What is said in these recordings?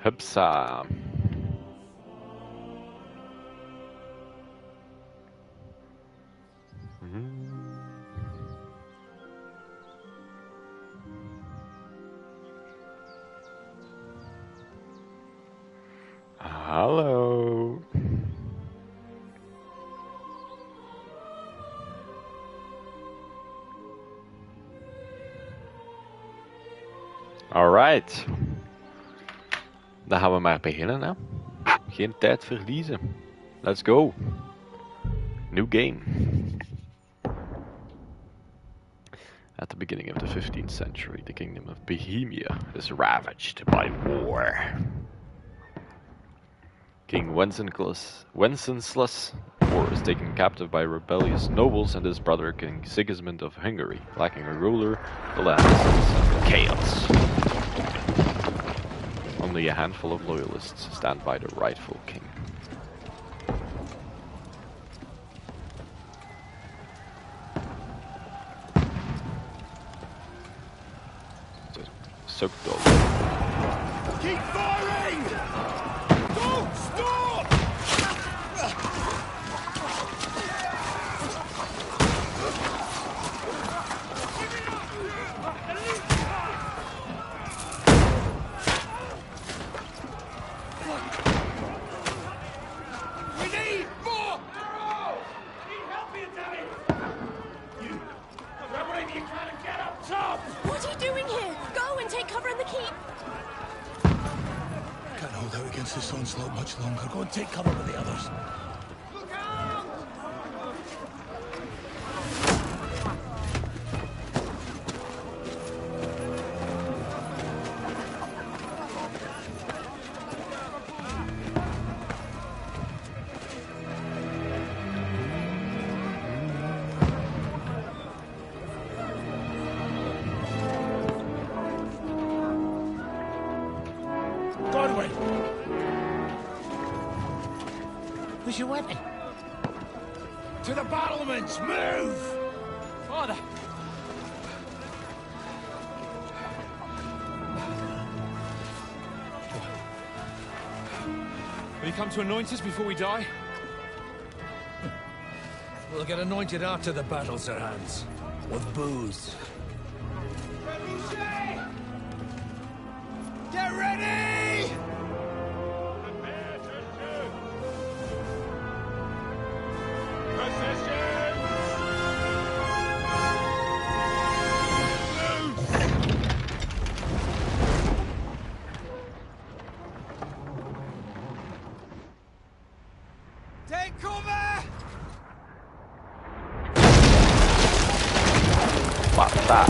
Hupsa. Hallo. Alright. Dan gaan we maar beginnen, hè. Geen tijd verliezen. Let's go. New game. At the beginning of the 15th century, the kingdom of Bohemia is ravaged by war. King Wenceslas IV is taken captive by rebellious nobles, and his brother King Sigismund of Hungary, lacking a ruler, the land is in chaos. Only a handful of loyalists stand by the rightful king. Soak dog. Keep firing! Don't stop! We need more! Need help here, Danny! You, grab whatever you can and get up top! What are you doing here? Go and take cover in the keep. Can't hold out against this onslaught much longer. Go and take cover with the others. Look out! Godwin! Where's your weapon? To the battlements! Move! Father! Will you come to anoint us before we die? We'll get anointed after the battles are hands. With booze. Get ready! Prepare to shoot! Position! Take cover! What's that?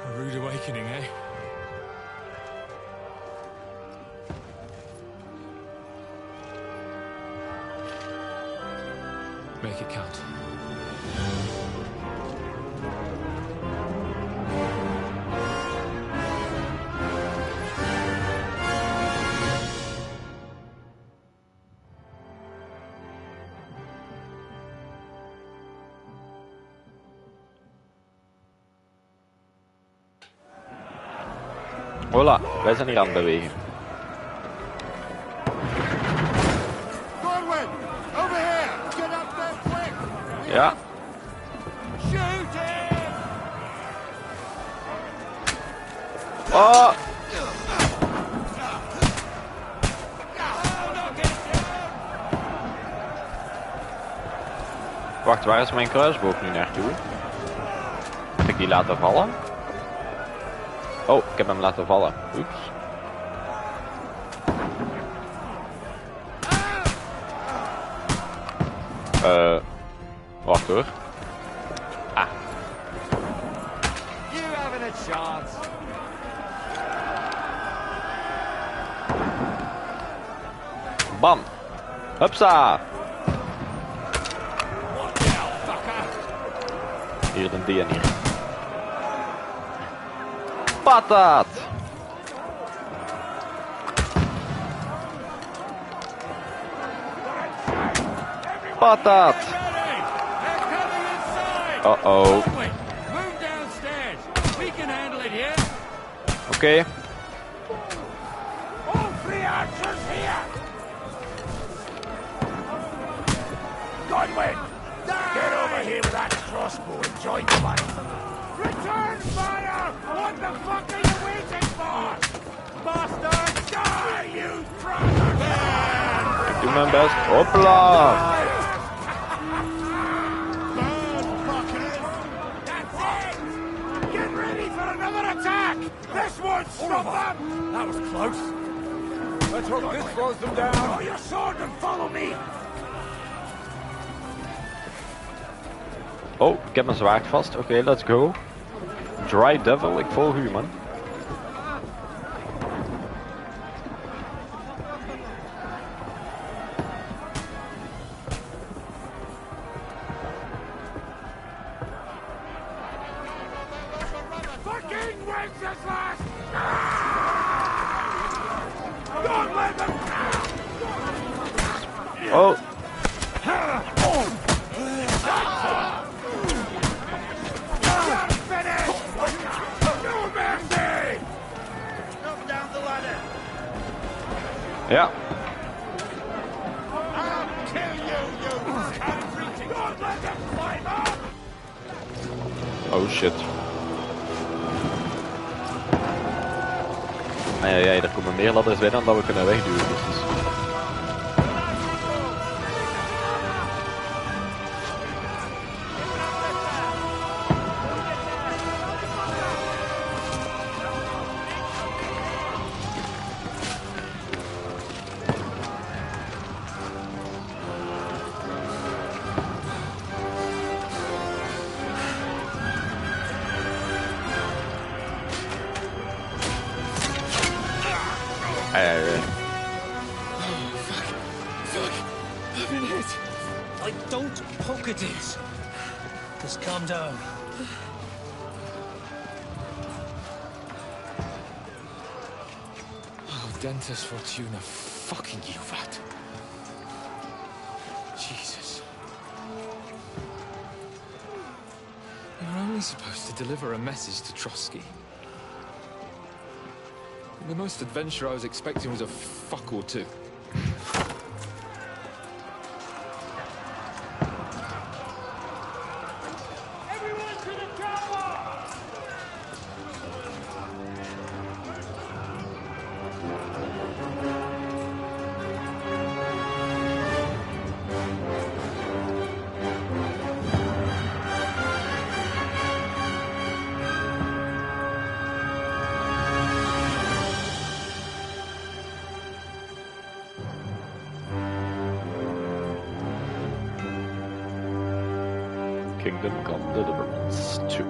A rude awakening, eh? Make it count. Hola, wij zijn hier aan het bewegen. Godwin! Over here! Get up there quick! Ja. Shoot him! Oh! Wacht, waar is mijn kruisboog nu naartoe? Heb ik die laten vallen? Oh, ik heb hem laten vallen. Oeps. Wacht hoor. Ah. You having a chance? Bam. Hupsa. What the hell, fucker? Hier een DN hier. Patat! Patat! Uh-oh. Move downstairs. We can handle it here. Okay. All three archers here. Godwin, get over here with that crossbow and join the fight. Return fire! What the fuck are you waiting for? Bastard! Die, you traitors! Ik doe mijn best. Hopla! Get ready for another attack! This won't stop them! That was close. Let's hope this slows them down. Draw your sword and follow me! Oh, ik heb mijn zwaard vast. Oké, let's go. Dry Devil, ik volg u, man. Fucking Wenceslas! Don't let them... Oh, Finish! No mercy! Come down the ladder! ja. I'll kill you, you country! Don't let them climb up! Oh shit. Ja, er komen meer ladders bij dan dat we kunnen wegduwen. Dus. I've been hit. Don't poke at it. Just calm down. Oh, Dentes Fortuna, fucking you, vat. Jesus. We were only supposed to deliver a message to Trotsky. The most adventure I was expecting was a fuck or two. Everyone to the tower! Kingdom Come Deliverance 2.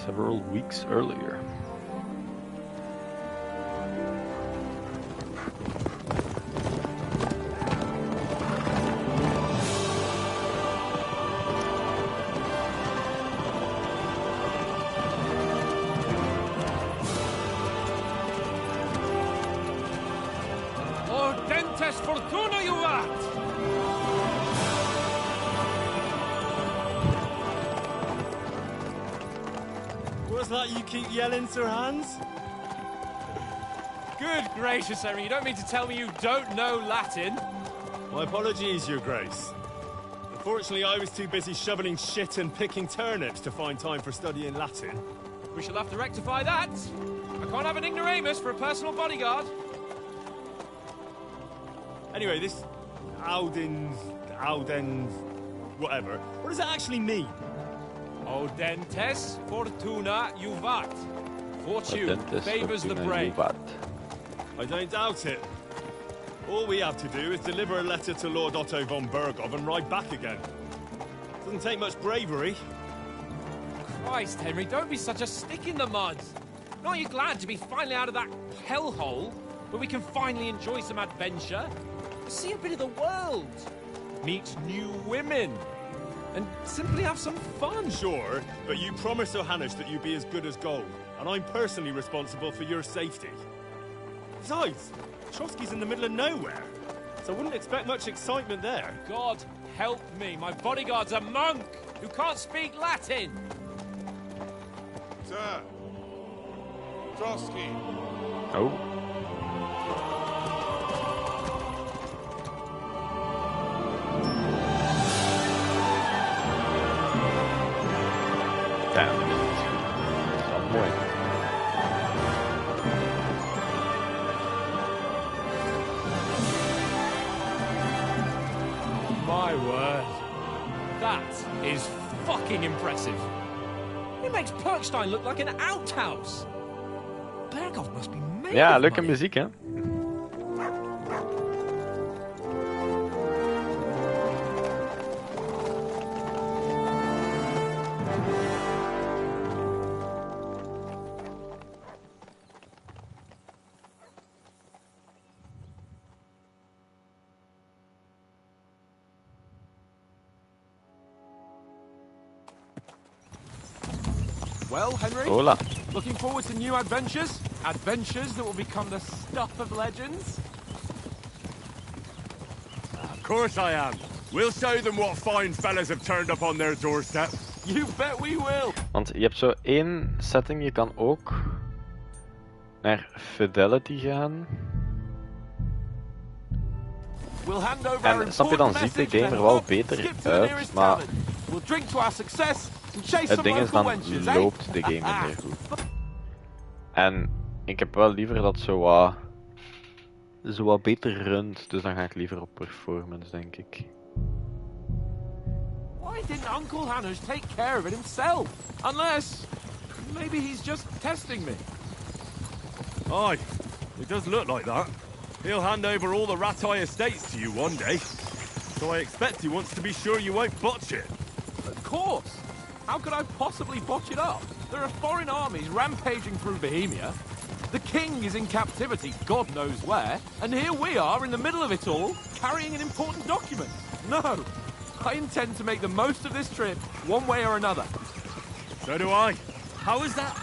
Several weeks earlier. Lord Dentes Fortuna, you rat! What's that you keep yelling, Sir Hans? Good gracious, Henry, you don't mean to tell me you don't know Latin? My apologies, Your Grace. Unfortunately, I was too busy shoveling shit and picking turnips to find time for studying Latin. We shall have to rectify that. I can't have an ignoramus for a personal bodyguard. Anyway, this Audens, whatever, what does it actually mean? Audentes fortuna juvat. Fortune Audentes favors the fortuna brave. juvat. I don't doubt it. All we have to do is deliver a letter to Lord Otto von Bergov and ride back again. Doesn't take much bravery. Christ, Henry, don't be such a stick in the mud. Aren't you glad to be finally out of that hellhole where we can finally enjoy some adventure? See a bit of the world, meet new women, and simply have some fun. Sure, but you promised Johannes that you'd be as good as gold, and I'm personally responsible for your safety. Besides, Trotsky's in the middle of nowhere, so I wouldn't expect much excitement there. God help me, my bodyguard's a monk who can't speak Latin. Sir. Trotsky. Oh. Damn. Dat is wel mooi. My word. That is fucking impressive. It makes Perkstein look like an outhouse. Bergov must be made Ja, of leuke money. muziek, hè? Well, Henry, Hola. looking forward to new adventures? Adventures that will become the stuff of legends? Of course I am. We'll show them what fine fellas have turned up on their doorstep. You bet we will! Want je hebt zo één setting, je kan ook naar Fidelity gaan. We'll hand over our En snap je, dan ziet de game er wel beter uit, maar We'll drink to our success and chase het some ding is, local dan wenches, eh? loopt de game minder goed. En ik heb wel liever dat zo wat beter runt, dus dan ga ik liever op performance, denk ik. Why didn't Uncle Hannes take care of it himself? Unless, maybe he's just testing me. Aye, it does look like that. He'll hand over all the Ratai estates to you one day. So I expect he wants to be sure you won't botch it. Of course! How could I possibly botch it up? There are foreign armies rampaging through Bohemia. The king is in captivity, God knows where, and here we are in the middle of it all, carrying an important document. No, I intend to make the most of this trip, one way or another. So do I. How is that?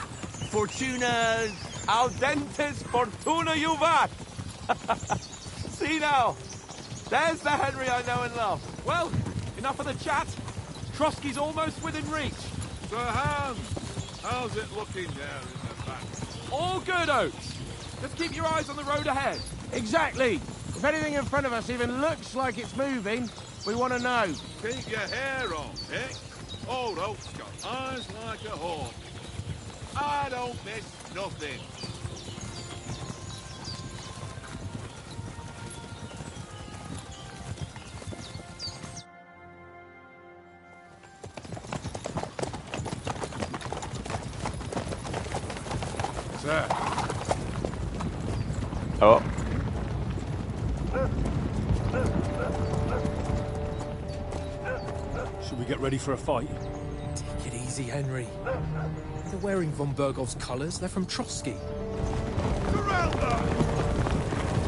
Fortuna... Audentes fortuna juvat! See now, there's the Henry I know and love. Well, enough of the chat. Trotsky's almost within reach. Sir Hans, how's it looking there in the back? All good, Oates. Just keep your eyes on the road ahead. Exactly. If anything in front of us even looks like it's moving, we want to know. Keep your hair on, Dick. Old Oak's got eyes like a hawk. I don't miss nothing. Sir. Oh. Should we get ready for a fight? Take it easy, Henry. They're wearing von Bergov's colours. They're from Trotsky. Surround them!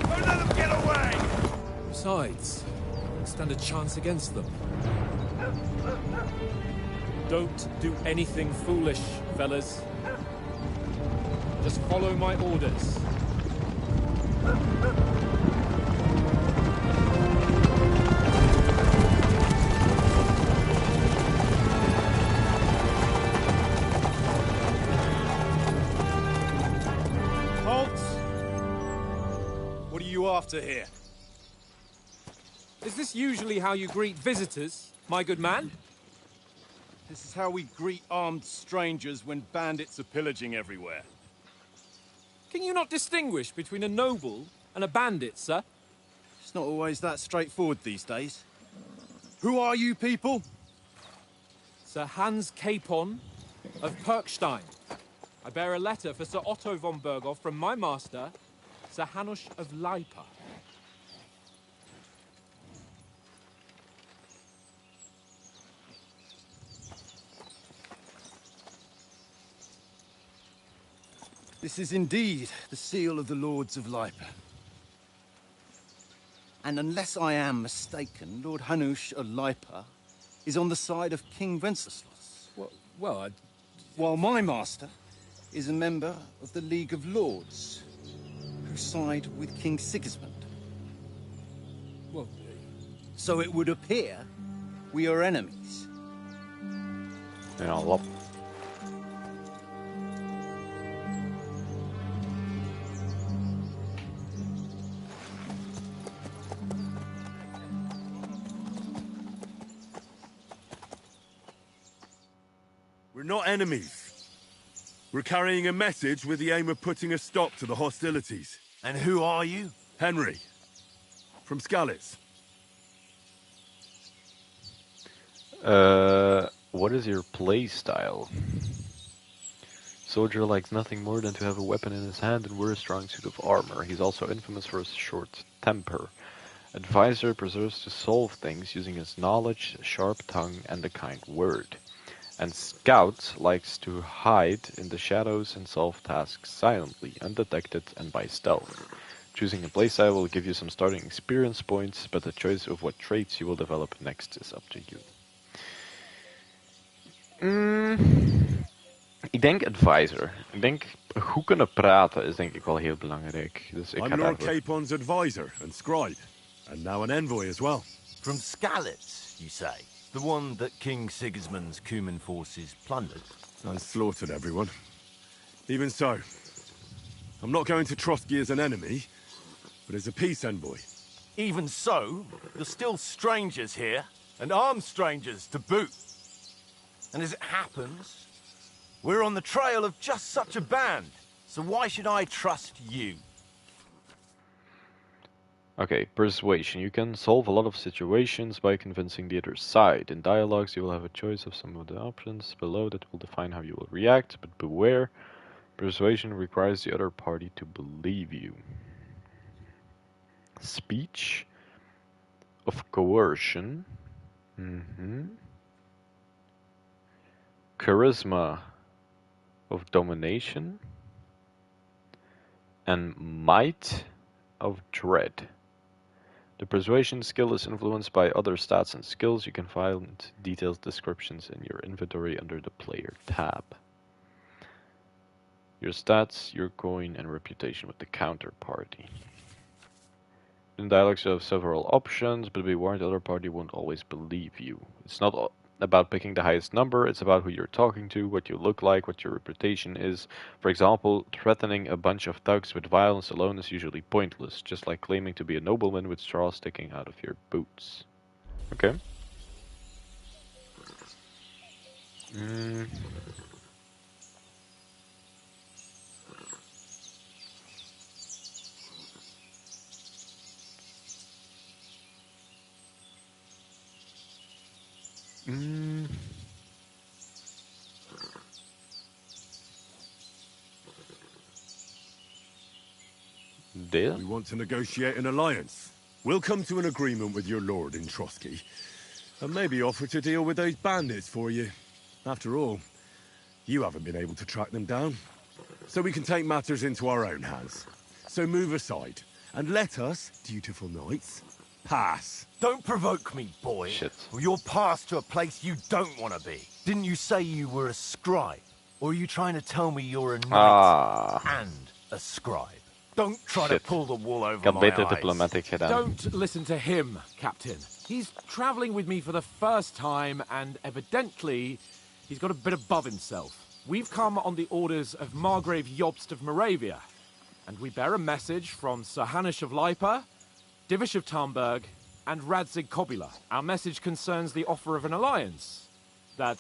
Don't let them get away! Besides, don't stand a chance against them. Don't do anything foolish, fellas. Just follow my orders. Halt! What are you after here? Is this usually how you greet visitors, my good man? This is how we greet armed strangers when bandits are pillaging everywhere. Can you not distinguish between a noble and a bandit, sir? It's not always that straightforward these days. Who are you people? Sir Hans Capon of Perkstein. I bear a letter for Sir Otto von Berghoff from my master, Sir Hanush of Leipa. This is indeed the seal of the Lords of Lipa. And unless I am mistaken, Lord Hanush of Lipa is on the side of King Wenceslas. Well, While my master is a member of the League of Lords, who side with King Sigismund. well, So it would appear we are enemies. Ja, lap. We're not enemies. We're carrying a message with the aim of putting a stop to the hostilities. And who are you? Henry. From Skalitz. What is your play style? Soldier likes nothing more than to have a weapon in his hand and wear a strong suit of armor. He's also infamous for his short temper. Advisor prefers to solve things using his knowledge, sharp tongue, and a kind word. And Scout likes to hide in the shadows and solve tasks silently, undetected, and by stealth. Choosing a playstyle will give you some starting experience points, but the choice of what traits you will develop next is up to you. Ik denk advisor. Ik denk goed kunnen praten is denk ik wel heel belangrijk. Dus ik I'm ga Lord daarvoor. Capon's advisor and scribe. And now an envoy as well. From Skalitz, you say? The one that King Sigismund's Cuman forces plundered? I slaughtered everyone. Even so, I'm not going to Trotsky as an enemy, but as a peace envoy. Even so, you're still strangers here, and armed strangers to boot. And as it happens, we're on the trail of just such a band, so why should I trust you? Okay, persuasion. You can solve a lot of situations by convincing the other side. In dialogues, you will have a choice of some of the options below that will define how you will react, but beware, persuasion requires the other party to believe you. Speech of coercion. Charisma of domination. And might of dread. The persuasion skill is influenced by other stats and skills. You can find detailed descriptions in your inventory under the player tab. Your stats, your coin, and reputation with the counterparty. In dialogues you have several options, but be warned the other party won't always believe you. It's not about picking the highest number, it's about who you're talking to, what you look like, what your reputation is. For example, threatening a bunch of thugs with violence alone is usually pointless, just like claiming to be a nobleman with straws sticking out of your boots. Okay. Deal? We want to negotiate an alliance. We'll come to an agreement with your lord in Trotsky, and maybe offer to deal with those bandits for you. After all, you haven't been able to track them down. So we can take matters into our own hands. So move aside, and let us, dutiful knights, pass. Don't provoke me, boy. Shit. Or you'll pass to a place you don't want to be. Didn't you say you were a scribe? Or are you trying to tell me you're a knight and a scribe? Don't try to Shit. pull the wool over Ik had my beter eyes. diplomatic gedaan. Don't listen to him, Captain. He's travelling with me for the first time, and evidently, he's got a bit above himself. We've come on the orders of Margrave Jobst of Moravia, and we bear a message from Sir Hanush of Lipa, Divish of Tarnberg, and Radzig Kobula. Our message concerns the offer of an alliance that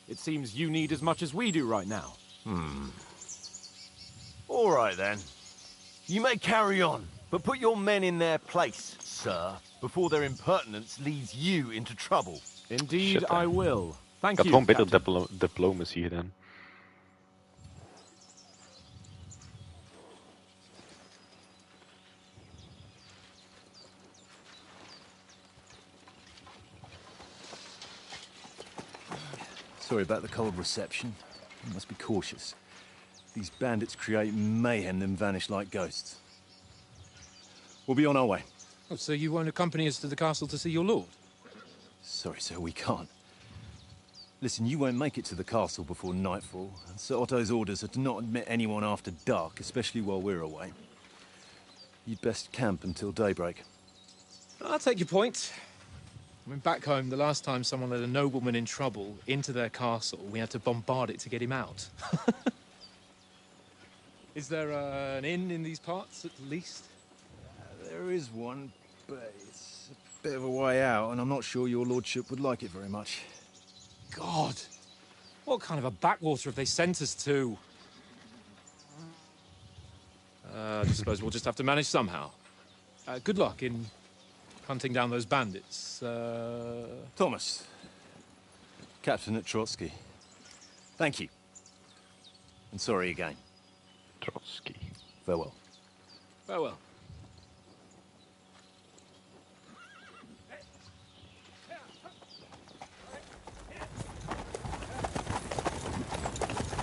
it seems you need as much as we do right now. All right, then. You may carry on, but put your men in their place, sir, before their impertinence leads you into trouble. Indeed, Shit, I then. will. Thank had you, gewoon beter Captain. diplomacy gedaan. Sorry about the cold reception. You must be cautious. These bandits create mayhem then vanish like ghosts. We'll be on our way. Oh, so you won't accompany us to the castle to see your lord? Sorry, sir, we can't. Listen, you won't make it to the castle before nightfall. Sir Otto's orders are to not admit anyone after dark, especially while we're away. You'd best camp until daybreak. I'll take your point. I mean, back home, the last time someone let a nobleman in trouble into their castle, we had to bombard it to get him out. Is there an inn in these parts, at least? There is one, but it's a bit of a way out, and I'm not sure your lordship would like it very much. God! What kind of a backwater have they sent us to? I suppose we'll just have to manage somehow. Good luck in hunting down those bandits. Thomas, Captain at Trotsky. Thank you. And sorry again. Trotsky. Farewell. Farewell.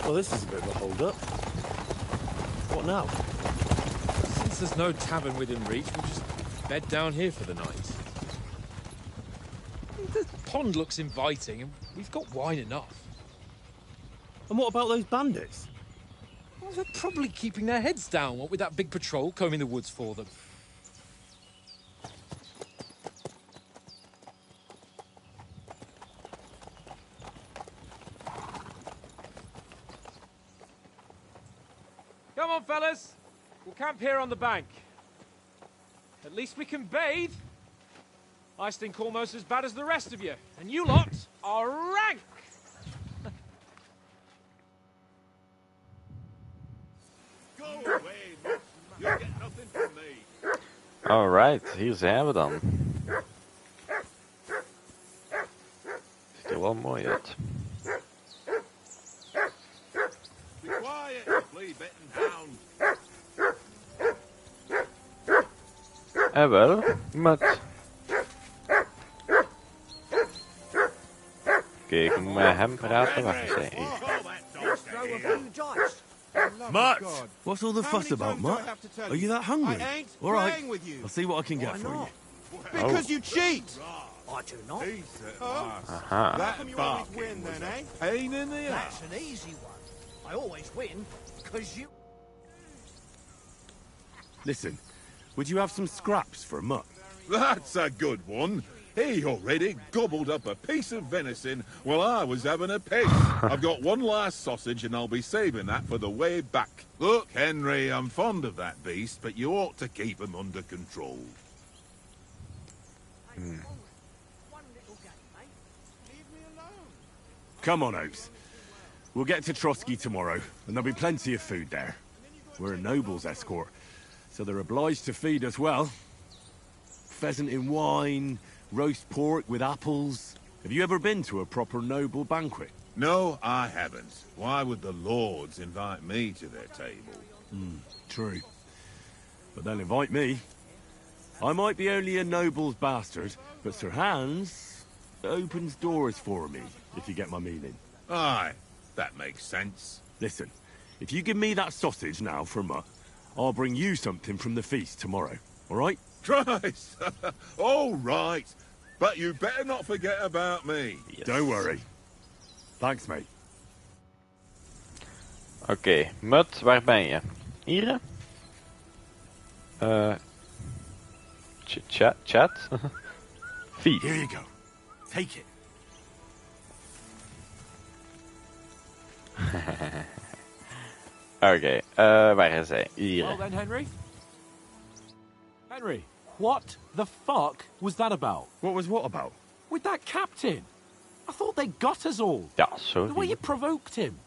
Well, this is a bit of a hold-up. What now? Since there's no tavern within reach, we'll just bed down here for the night. The pond looks inviting, and we've got wine enough. And what about those bandits? Well, they're probably keeping their heads down, what with that big patrol combing the woods for them. Come on, fellas. We'll camp here on the bank. At least we can bathe. I stink almost as bad as the rest of you, and you lot are rank! Go away, Mutt. You'll get nothing from me. Alright, hier zijn we dan. Ziet er wel mooi uit. Be quiet, you flea-bitten hound. Wel, met... Kijk, met hem praten, wacht eens even. Mutt! What's all the fuss about, Mutt? Are you that hungry? All right, I'll see what I can get for you. Because you cheat! I do not. Aha. That always win then, eh? Pain in the That's an easy one. I always win, because you... Listen, would you have some scraps for Mutt? That's a good one. He already gobbled up a piece of venison while I was having a piss. I've got one last sausage and I'll be saving that for the way back. Look, Henry, I'm fond of that beast, but you ought to keep him under control. Come on, Oaks. We'll get to Trotsky tomorrow, and there'll be plenty of food there. We're a noble's escort, so they're obliged to feed us well. Pheasant in wine, roast pork with apples. Have you ever been to a proper noble banquet? No, I haven't. Why would the lords invite me to their table? True. But they'll invite me. I might be only a noble's bastard, but Sir Hans opens doors for me, if you get my meaning. Aye, that makes sense. Listen, if you give me that sausage now for Mutt, I'll bring you something from the feast tomorrow, all right? Christ! All right. But you better not forget about me. Yes. Don't worry. Thanks, mate. Oké, Mut, waar ben je? Hier? Chat? Feast. Here you go. Take it. Oké, waar is hij? Hier. Well then, Henry. Henry, what the fuck was that about? What was what about? With that captain? I thought they got us all. Ja, The way sorry. you provoked him.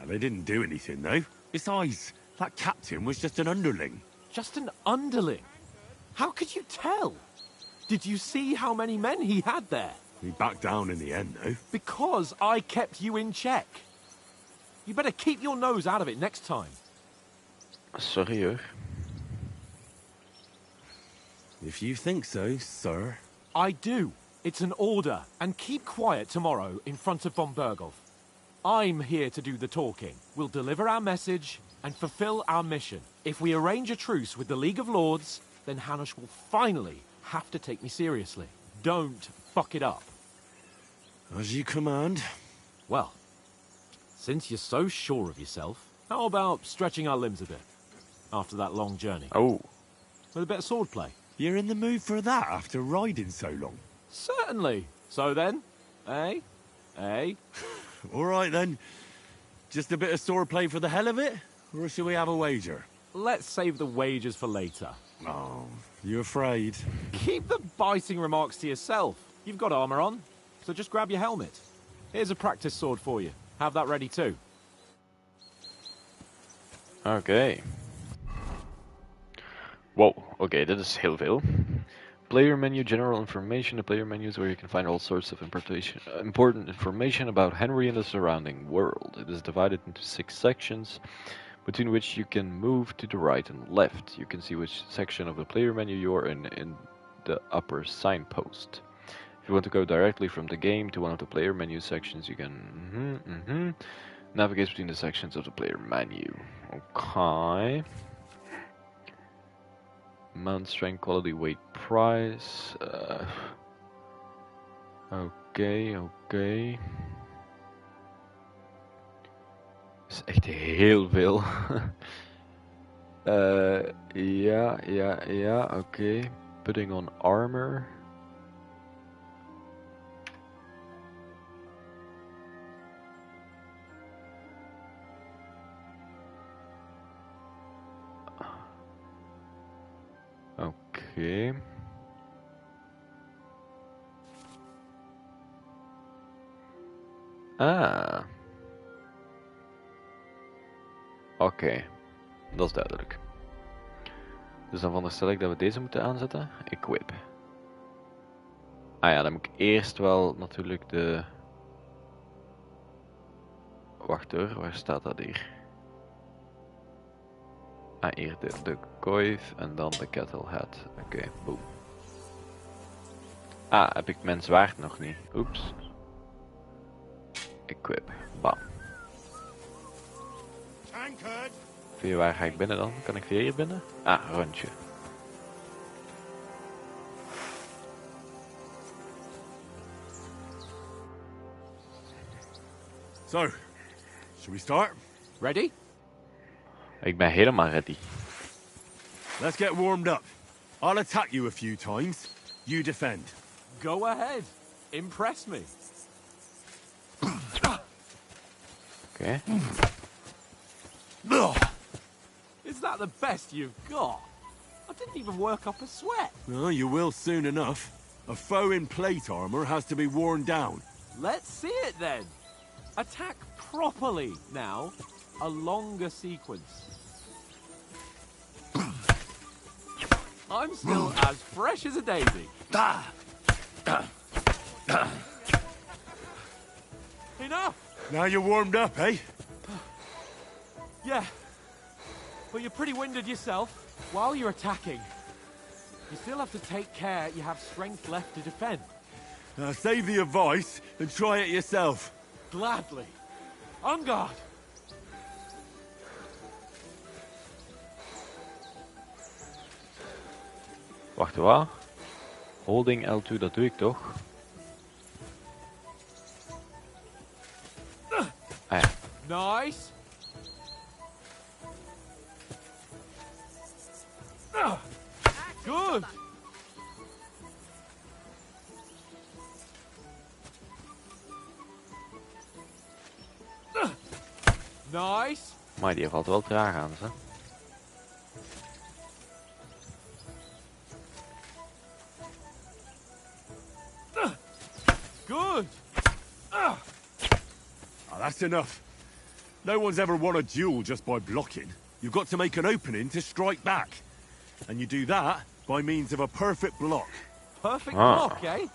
They didn't do anything, though. Besides, that captain was just an underling. Just an underling. How could you tell? Did you see how many men he had there? He backed down in the end, though. Because I kept you in check. You better keep your nose out of it next time. Sorry hoor. If you think so, sir. I do. It's an order. And keep quiet tomorrow in front of von Berghoff. I'm here to do the talking. We'll deliver our message and fulfill our mission. If we arrange a truce with the League of Lords, then Hanush will finally have to take me seriously. Don't fuck it up. As you command. Well, since you're so sure of yourself, how about stretching our limbs a bit after that long journey? Oh. With a bit of swordplay. You're in the mood for that after riding so long? Certainly. So then, eh? Eh? All right then. Just a bit of swordplay for the hell of it? Or shall we have a wager? Let's save the wagers for later. Oh, you afraid? Keep the biting remarks to yourself. You've got armor on, so just grab your helmet. Here's a practice sword for you. Have that ready too. Oké. Wow, oké, dit is heel veel. Player menu, general information. The player menu is where you can find all sorts of important information about Henry and the surrounding world. It is divided into 6 sections, between which you can move to the right and left. You can see which section of the player menu you are in the upper signpost. If you want to go directly from the game to one of the player menu sections, you can navigate between the sections of the player menu. Okay. Mount strength, quality, weight, price. Oké. Is echt heel veel. Ja, oké. Putting on armor. Oké. Ah. Oké, dat is duidelijk. Dus dan veronderstel ik dat we deze moeten aanzetten. Equip. Ah ja, dan moet ik eerst wel natuurlijk de... Wacht hoor, waar staat dat hier? Ah, hier de coif en dan de kettle hat. Oké, boom. Ah, heb ik mijn zwaard nog niet. Oeps. Equip. Bam. Via waar ga ik binnen dan? Kan ik via hier binnen? Ah, rondje. So, shall we start? Ready? Ik ben helemaal ready. Let's get warmed up. I'll attack you a few times. You defend. Go ahead. Impress me. Okay. Is that the best you've got? I didn't even work up a sweat. Oh, you will soon enough. A foe in plate armor has to be worn down. Let's see it then. Attack properly now. A longer sequence. I'm still as fresh as a daisy. Enough! Now you're warmed up, eh? Yeah. But you're pretty winded yourself. While you're attacking, you still have to take care you have strength left to defend. Now save the advice and try it yourself. Gladly. On guard. Wacht, wat? Holding L2, dat doe ik toch? Ah ja. Nice. Good. Nice. Maar die valt wel traag aan, hè? Good. Oh, that's enough. No one's ever won a duel just by blocking. You've got to make an opening to strike back. And you do that by means of a perfect block. perfect Ah. block, eh?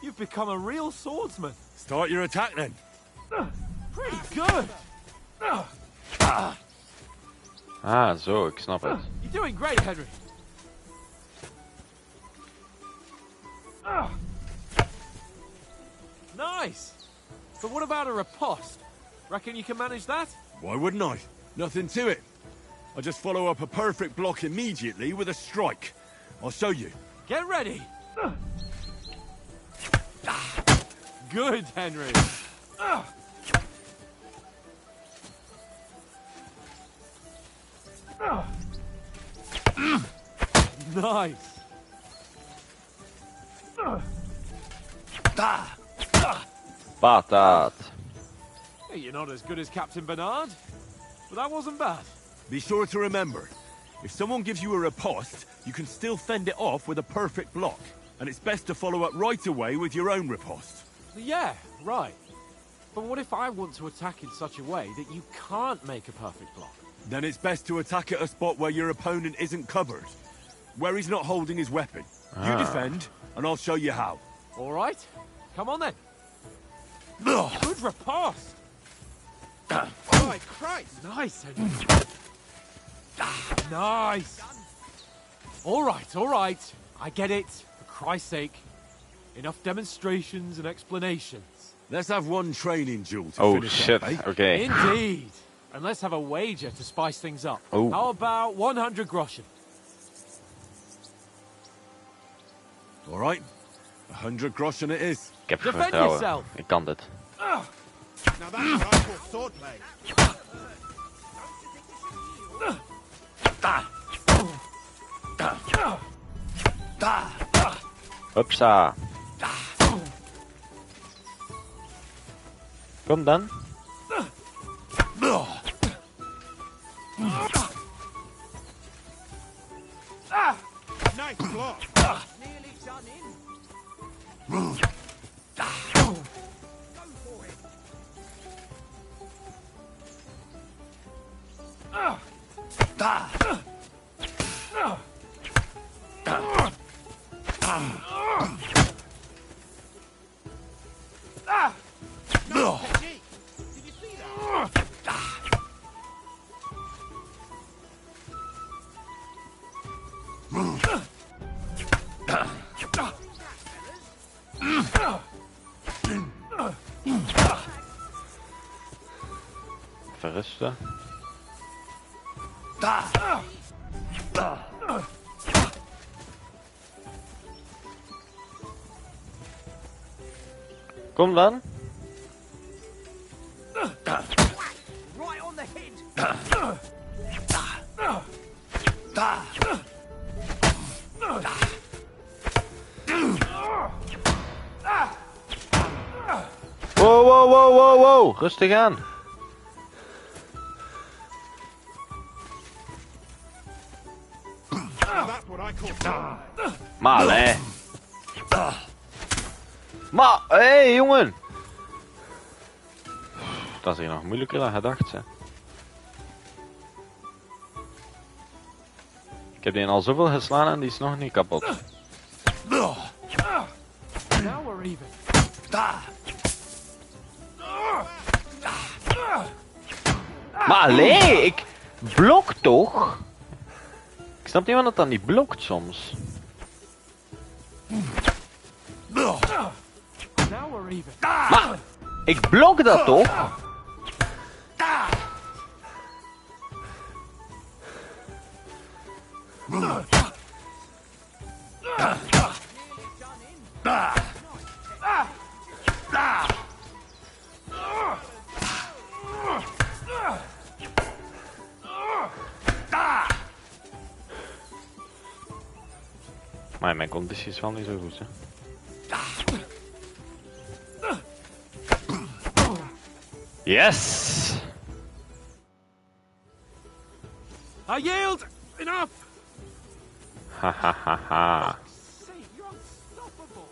You've become a real swordsman. Start your attack then. Pretty good. Ah, zo, ik snap het. You're doing great, Henry. Nice. But what about a riposte? Reckon you can manage that? Why wouldn't I? Nothing to it. I just follow up a perfect block immediately with a strike. I'll show you. Get ready. Good, Henry. Nice. Patat. Hey, you're not as good as Captain Bernard, but that wasn't bad. Be sure to remember, if someone gives you a riposte, you can still fend it off with a perfect block. And it's best to follow up right away with your own riposte. Yeah, right. But what if I want to attack in such a way that you can't make a perfect block? Then it's best to attack at a spot where your opponent isn't covered. Where he's not holding his weapon. You defend, and I'll show you how. All right. Come on then. Good riposte. My Christ! Nice, Henry. Nice. All right. I get it. For Christ's sake. Enough demonstrations and explanations. Let's have one training duel to Oh finish shit, up, eh? okay. Indeed. And let's have a wager to spice things up. Oh. How about 100 groschen? All right. 100 groschen it is. Ik heb Defend vertrouwen. yourself. Ik kan dit. Now that's what I call swordplay. Hupsa. Kom dan. Nice block. Nearly done in. Technique. Did you see that? Verrusten. Kom dan. Right on the head. Wow. Rustig aan. Now that's what I call swordplay. Maar hè. Maar, hé jongen. Dat is hier nog moeilijker dan gedacht, hè. Ik heb die al zoveel geslaan en die is nog niet kapot. Now we're even. Maar allee, ik blok toch? Ik snap niet waarom dat dan niet blokt soms. Now we're even. Maar, ik blok dat toch? Maar mijn conditie is wel niet zo goed, hè. Yes! I yield! Enough! Ha ha ha ha. Say, you're unstoppable.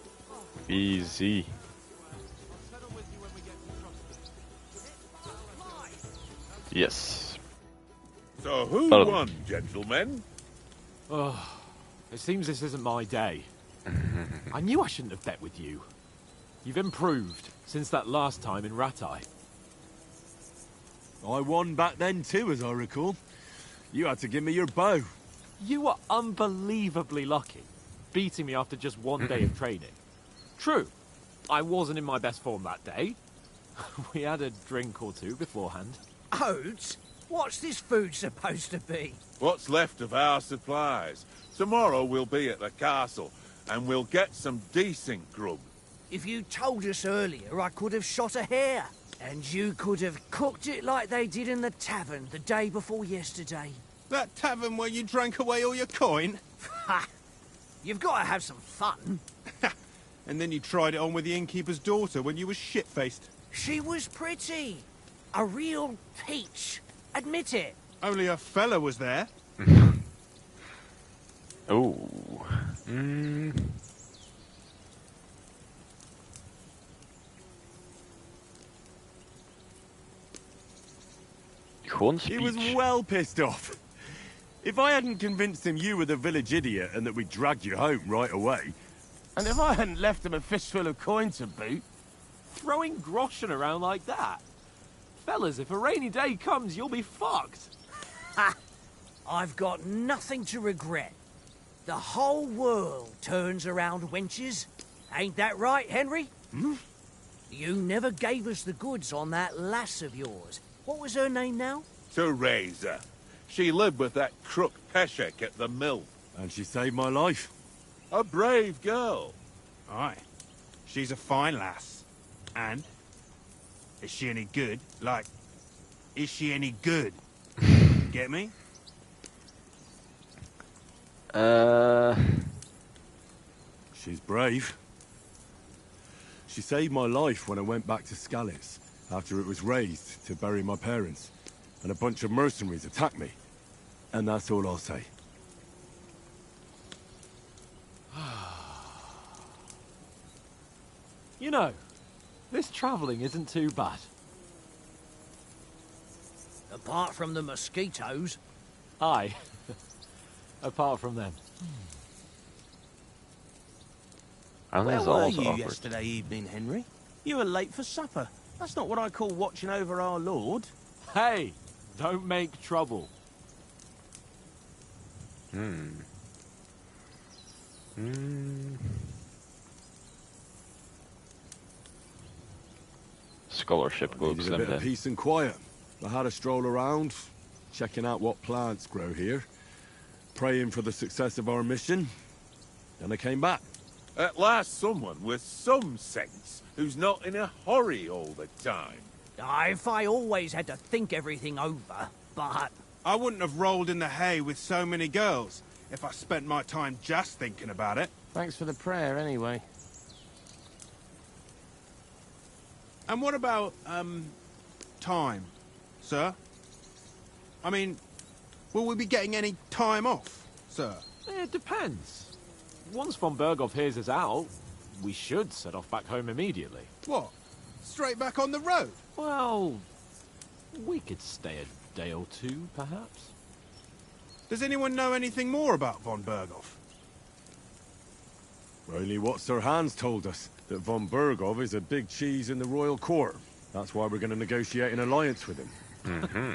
Easy. I'll settle with you when we get to Trusty. Yes. So who Well- won, gentlemen? Oh, it seems this isn't my day. I knew I shouldn't have bet with you. You've improved since that last time in Ratai. I won back then too, as I recall. You had to give me your bow. You were unbelievably lucky, beating me after just one day of training. True, I wasn't in my best form that day. We had a drink or two beforehand. Oats? What's this food supposed to be? What's left of our supplies. Tomorrow we'll be at the castle, and we'll get some decent grub. If you told us earlier, I could have shot a hare. And you could have cooked it like they did in the tavern the day before yesterday. That tavern where you drank away all your coin? Ha! You've got to have some fun. And then you tried it on with the innkeeper's daughter when you were shit-faced. She was pretty. A real peach. Admit it. Only a fella was there. Oh. Gewoon He was speech. well pissed off. If I hadn't convinced him you were the village idiot and that we'd drag you home right away... And if I hadn't left him a fistful of coin to boot... Throwing groschen around like that? Fellas, if a rainy day comes, you'll be fucked. Ha! I've got nothing to regret. The whole world turns around wenches. Ain't that right, Henry? Hmm? You never gave us the goods on that lass of yours. What was her name now? Teresa. She lived with that crook Peshek at the mill. And she saved my life. A brave girl. Aye. She's a fine lass. And? Is she any good? Like, is she any good? Get me? She's brave. She saved my life when I went back to Skalitz after it was razed to bury my parents, and a bunch of mercenaries attacked me. And that's all I'll say. You know, this travelling isn't too bad. Apart from the mosquitoes. Aye. Apart from them. And Where that's were also you awkward. yesterday evening, Henry? You were late for supper. That's not what I call watching over our lord. Hey, don't make trouble. Scholarship I groups needed a them bit of then. peace and quiet. I had a stroll around, checking out what plants grow here, praying for the success of our mission. Then I came back. At last someone with some sense, who's not in a hurry all the time. If I always had to think everything over, but... I wouldn't have rolled in the hay with so many girls if I spent my time just thinking about it. Thanks for the prayer, anyway. And what about, time, sir? I mean, will we be getting any time off, sir? It depends. Once von Berghoff hears us out, we should set off back home immediately. What? Straight back on the road? Well, we could stay a day or two, perhaps. Does anyone know anything more about von Berghoff? Only what Sir Hans told us, that von Berghoff is a big cheese in the royal court. That's why we're going to negotiate an alliance with him.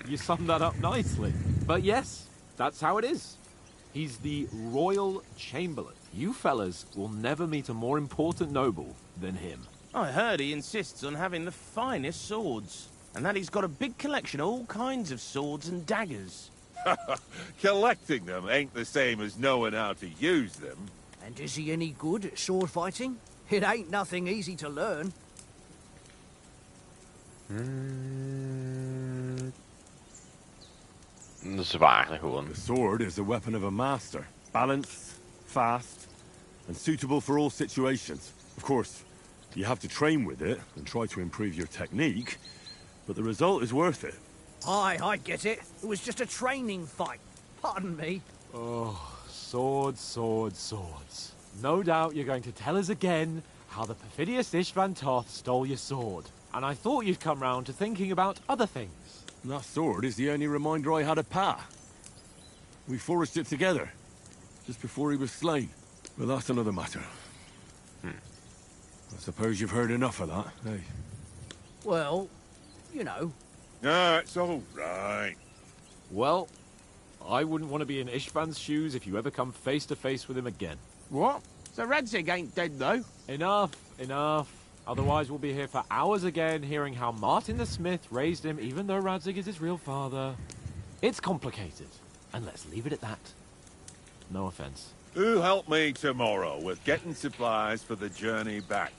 You summed that up nicely. But yes, that's how it is. He's the Royal Chamberlain. You fellas will never meet a more important noble than him. I heard he insists on having the finest swords, and that he's got a big collection of all kinds of swords and daggers. Collecting them ain't the same as knowing how to use them. And is he any good at sword fighting? It ain't nothing easy to learn. Zwaar gewoon. The sword is the weapon of a master. Balanced, fast, and suitable for all situations. Of course, you have to train with it and try to improve your technique, but the result is worth it. Aye, I get it. It was just a training fight. Pardon me. Oh, swords, swords, swords. No doubt you're going to tell us again how the perfidious Istvan Toth stole your sword. And I thought you'd come round to thinking about other things. And that sword is the only reminder I had of Pa. We forged it together, just before he was slain. Well, that's another matter. I suppose you've heard enough of that, eh? Well, you know. No, it's all right. Well, I wouldn't want to be in Ishvan's shoes if you ever come face to face with him again. What? So Radzig ain't dead, though? Enough, enough. Otherwise we'll be here for hours again hearing how Martin the Smith raised him even though Radzig is his real father. It's complicated, and let's leave it at that. No offense. Who'll help me tomorrow with getting supplies for the journey back?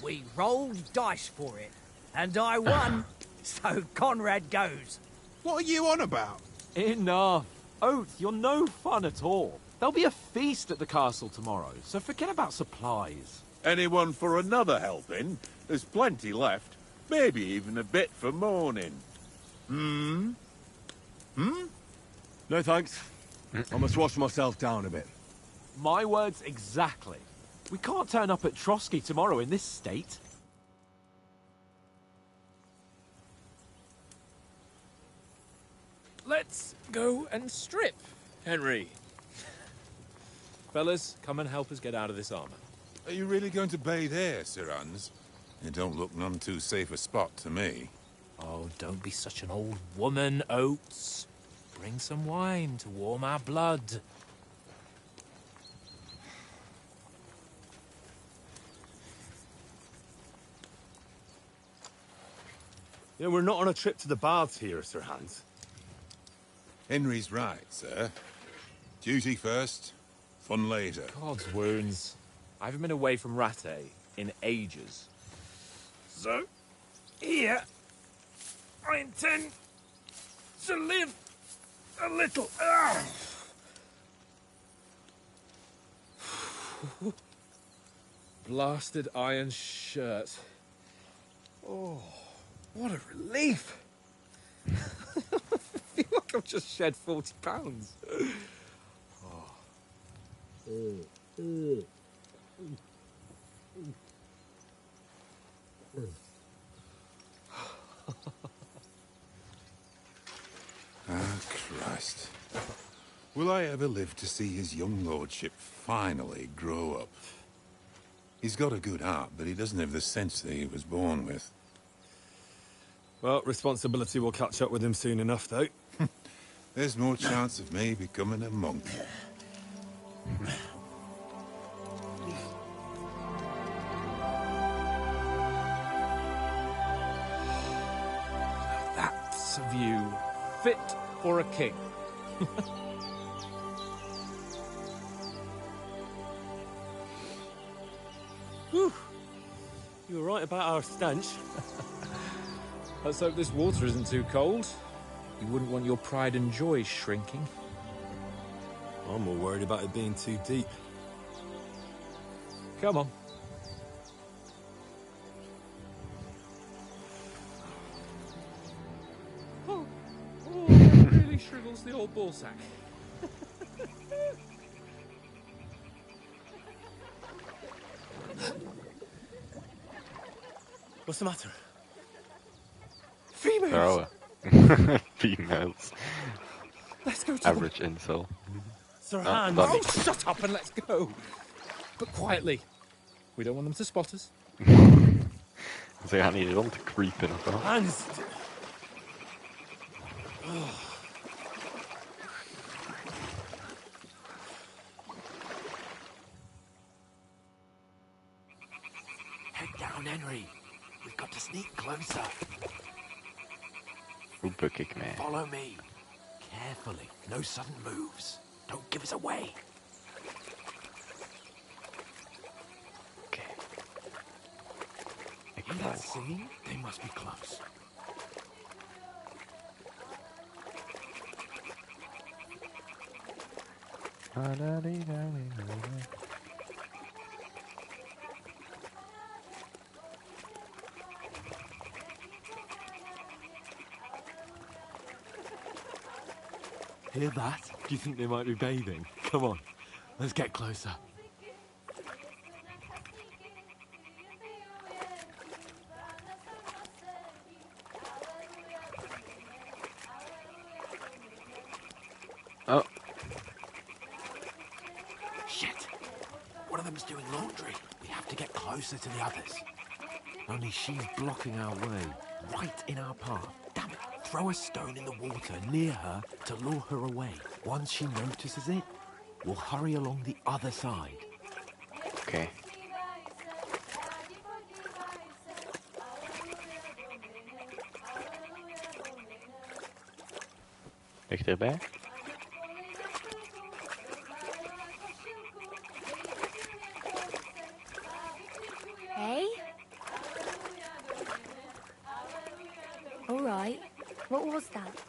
We rolled dice for it, and I won, so Conrad goes. What are you on about? Enough. Oath, you're no fun at all. There'll be a feast at the castle tomorrow, so forget about supplies. Anyone for another helping? There's plenty left. Maybe even a bit for morning. No thanks. I must wash myself down a bit. My words exactly. We can't turn up at Trotsky tomorrow in this state. Let's go and strip, Henry. Fellas, come and help us get out of this armor. Are you really going to bathe here, Sir Hans? It don't look none too safe a spot to me. Oh, don't be such an old woman, Oates. Bring some wine to warm our blood. Yeah, we're not on a trip to the baths here, Sir Hans. Henry's right, sir. Duty first, fun later. God's wounds. I haven't been away from Rattay in ages. So, here, I intend to live a little. Blasted iron shirt. Oh, what a relief. I feel like I've just shed 40 pounds. Ah, Christ. Will I ever live to see his young lordship finally grow up? He's got a good heart, but he doesn't have the sense that he was born with. Well, responsibility will catch up with him soon enough, though. There's more chance of me becoming a monk. That's a view fit for a king. Whew. You were right about our stench. Let's hope this water isn't too cold. You wouldn't want your pride and joy shrinking. I'm more worried about it being too deep. Come on. Oh, that really shrivels the old ball sack. What's the matter? Females! Oh. Females. Let's go to Average incel. Sir No, Hans! not me. Oh, shut up and let's go. But quietly. We don't want them to spot us. Ze gaan hier rond te creepen of wel? Hans! Head down, Henry. We've got to sneak closer. Hoe buk ik mij? Follow me. Carefully. No sudden moves. Don't give us away. Oké. Ik Hear that volg. singing? They must be close. Hear that? Do you think they might be bathing? Come on, let's get closer. Oh, Shit. One of them's doing laundry. We have to get closer to the others. Only she's blocking our way, right in our path. Damn it. Throw a stone in the water near her to lure her away. Once she notices it, we'll hurry along the other side. Okay. Dichterbij. Hey? All right. What was that?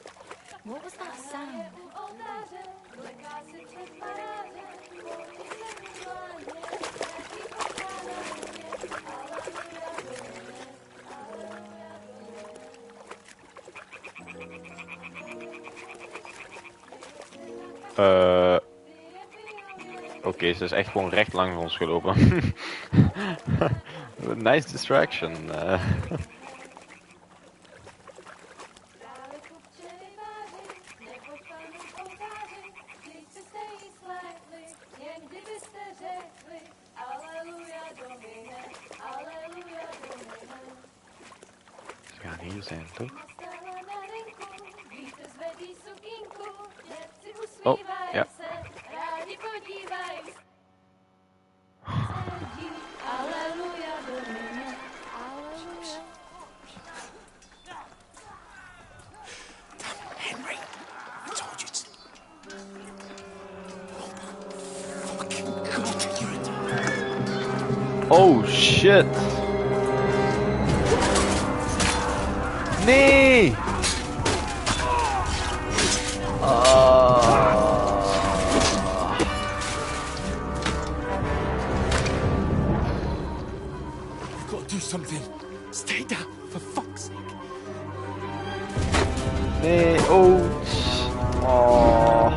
What was that sound? Oké, ze is echt gewoon recht langs ons gelopen. Nice distraction. Ze gaan hier zijn, toch? Oh, ja. Henry, I told you to... Oh shit! Nee! We've got to do something. Stay down, for fuck's sake. Nee, oh. Oh.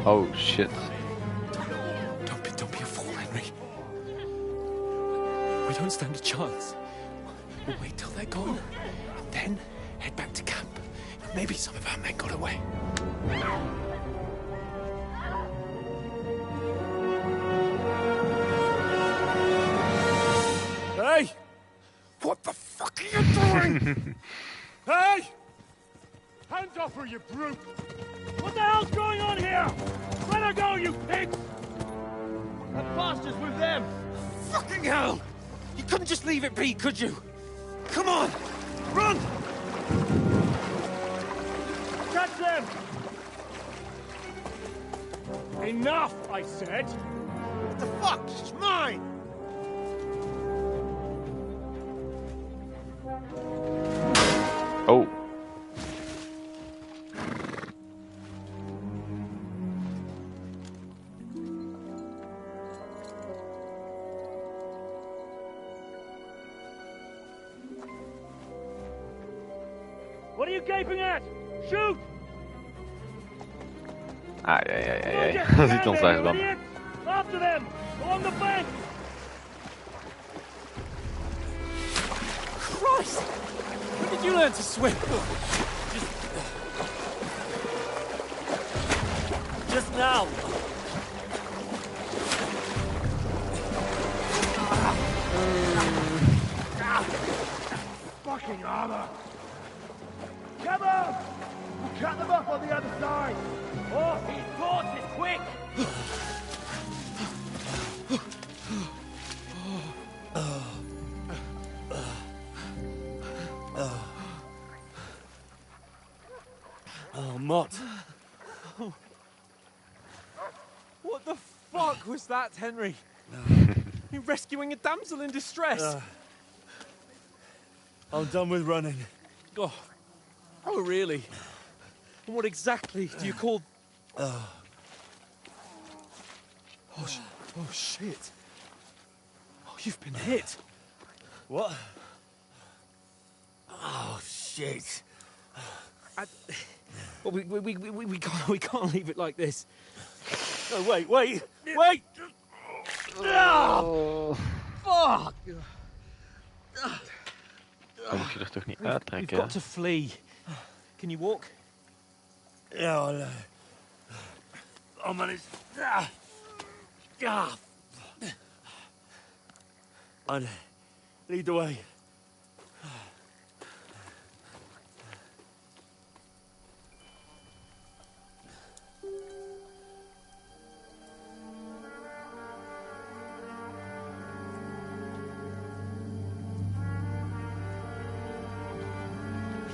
Oh shit. Don't be a fool, Henry. We don't stand a chance. We'll wait till they're gone, and then head back to camp. Maybe some of our men got away. Hey! What the fuck are you doing? Hey! Hands off her, you brute! What the hell's going on here? Let her go, you pigs! That bastard's with them! Fucking hell! You couldn't just leave it be, could you? Come on! Run! Catch them! Enough, I said! What the fuck? She's mine! Oh. What are you gaping at? Shoot! Ai, ai, ai, ai, ai. Dat ziet ons daar dan. After them! Along the bank! Christ! When did you learn to swim? Just now! Fucking armor! Come on! We'll cut them off on the other side! Oh, he's caught it! Quick! Oh, Mott. What the fuck was that, Henry? You're rescuing a damsel in distress. I'm done with running. Oh, really? And what exactly do you call... Oh, shit. You've been hit. What? Oh, shit. Well, we can't leave it like this. No, wait! Oh. Fuck! Dan moet je er toch niet We've uittrekken, got to flee. Can you walk? Yeah, I'll manage. I'd lead the way.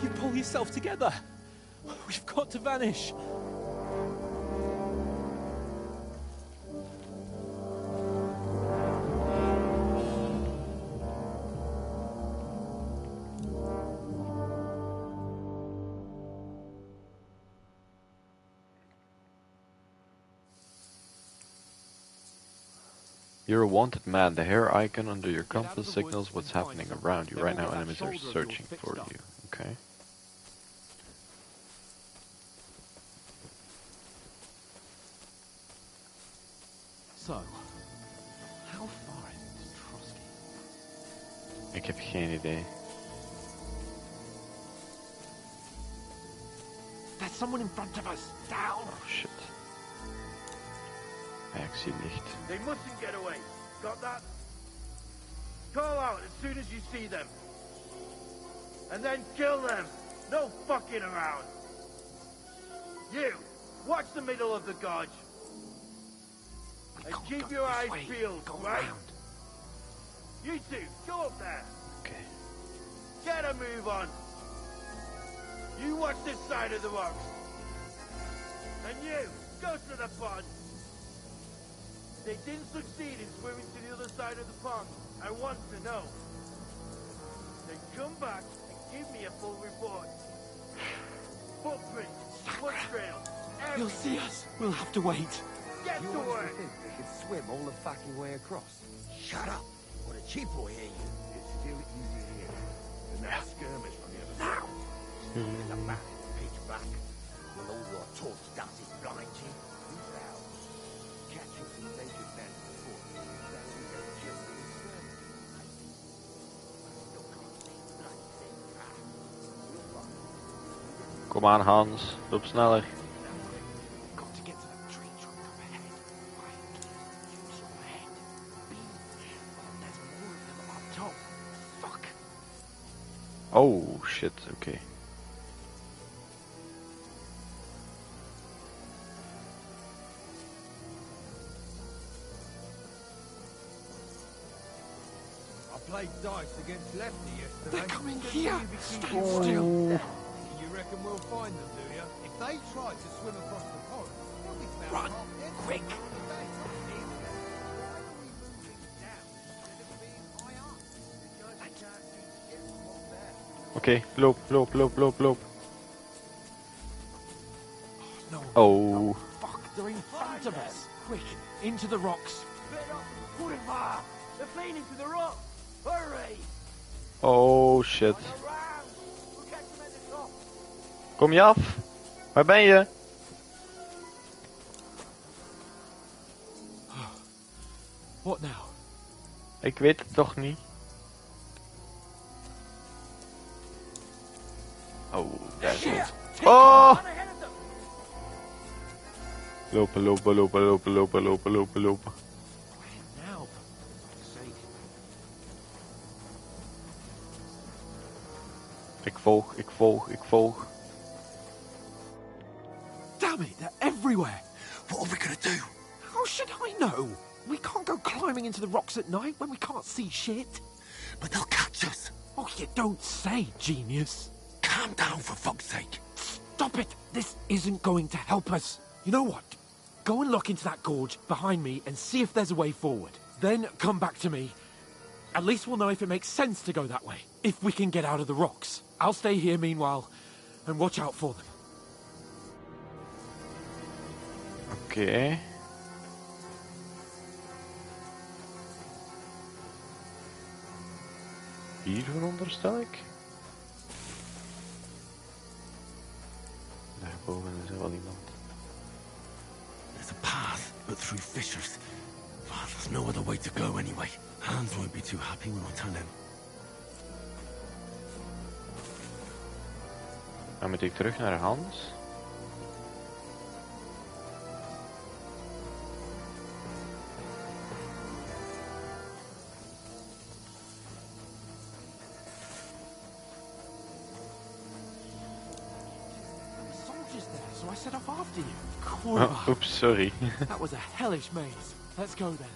You pull yourself together. We've got to vanish. You're a wanted man. The hair icon under your compass signals what's happening around you. Right now enemies are searching for you. Okay. So, how far is it to Trotsky? Ik heb geen idee. There's someone in front of us. Down. Oh shit. Ja, ik zie licht. They mustn't get away. Got that? Call out as soon as you see them. And then kill them. No fucking around. You, watch the middle of the gorge. And keep your eyes peeled, right? You two, go up there. Okay. Get a move on. You watch this side of the rocks. And you, go to the pond. They didn't succeed in swimming to the other side of the pond. I want to know. Then come back and give me a full report. Footprints, foot trails, You'll everything. see us. We'll have to wait. Get to work. think they could swim all the fucking way across? Shut up, or the chief will hear you. It's still easy here. And that skirmish from the other side. In the back, pitch black. Will all your torch dust is blind you? Who's out? Catching some naked men before. Then we go just in the skirmish. Still can't see bloody thing. We'll find. Kom aan Hans, loop sneller. Got to get to that tree trunk up ahead. Quiet. Use your head. Beam. There's more of them up top. Fuck. Oh shit, okay. I played dice against Lefty yesterday. They're coming here. Stand Oh. still. You reckon we'll find them, do you? If they try to swim across the pond, they'll be found Run, half dead. quick. Why are we moving down instead of being high up? Because I can't see shit from up there. Oké, loop. No. Oh. Fuck, they're in front of us. Quick, into the rocks. Split up and put it far. They're fleeing into the rock. Hurry. Oh shit. Around. We'll catch them at the top. Kom je af? Waar ben je? What now? Ik weet het toch niet. Oh, daar is het. Oh! Run ahead of them. Lopen. Where now? For fuck's sake. Ik volg. Damn it, they're everywhere. What are we gonna do? How should I know? We can't go climbing into the rocks at night when we can't see shit. But they'll catch us. Oh, you don't say, genius. Calm down, for fuck's sake. Stop it. This isn't going to help us. You know what? Go and look into that gorge behind me and see if there's a way forward. Then come back to me. At least we'll know if it makes sense to go that way. If we can get out of the rocks. I'll stay here meanwhile and watch out for them. Oké. hier veronderstel ik. Daarboven is er wel iemand. There's a path, but through fissures. Oh, there's no other way to go anyway. Hans won't be too happy when I tell him. Dan moet ik terug naar Hans. So I set off after you. Oh, oops, sorry. That was a hellish maze. Let's go then.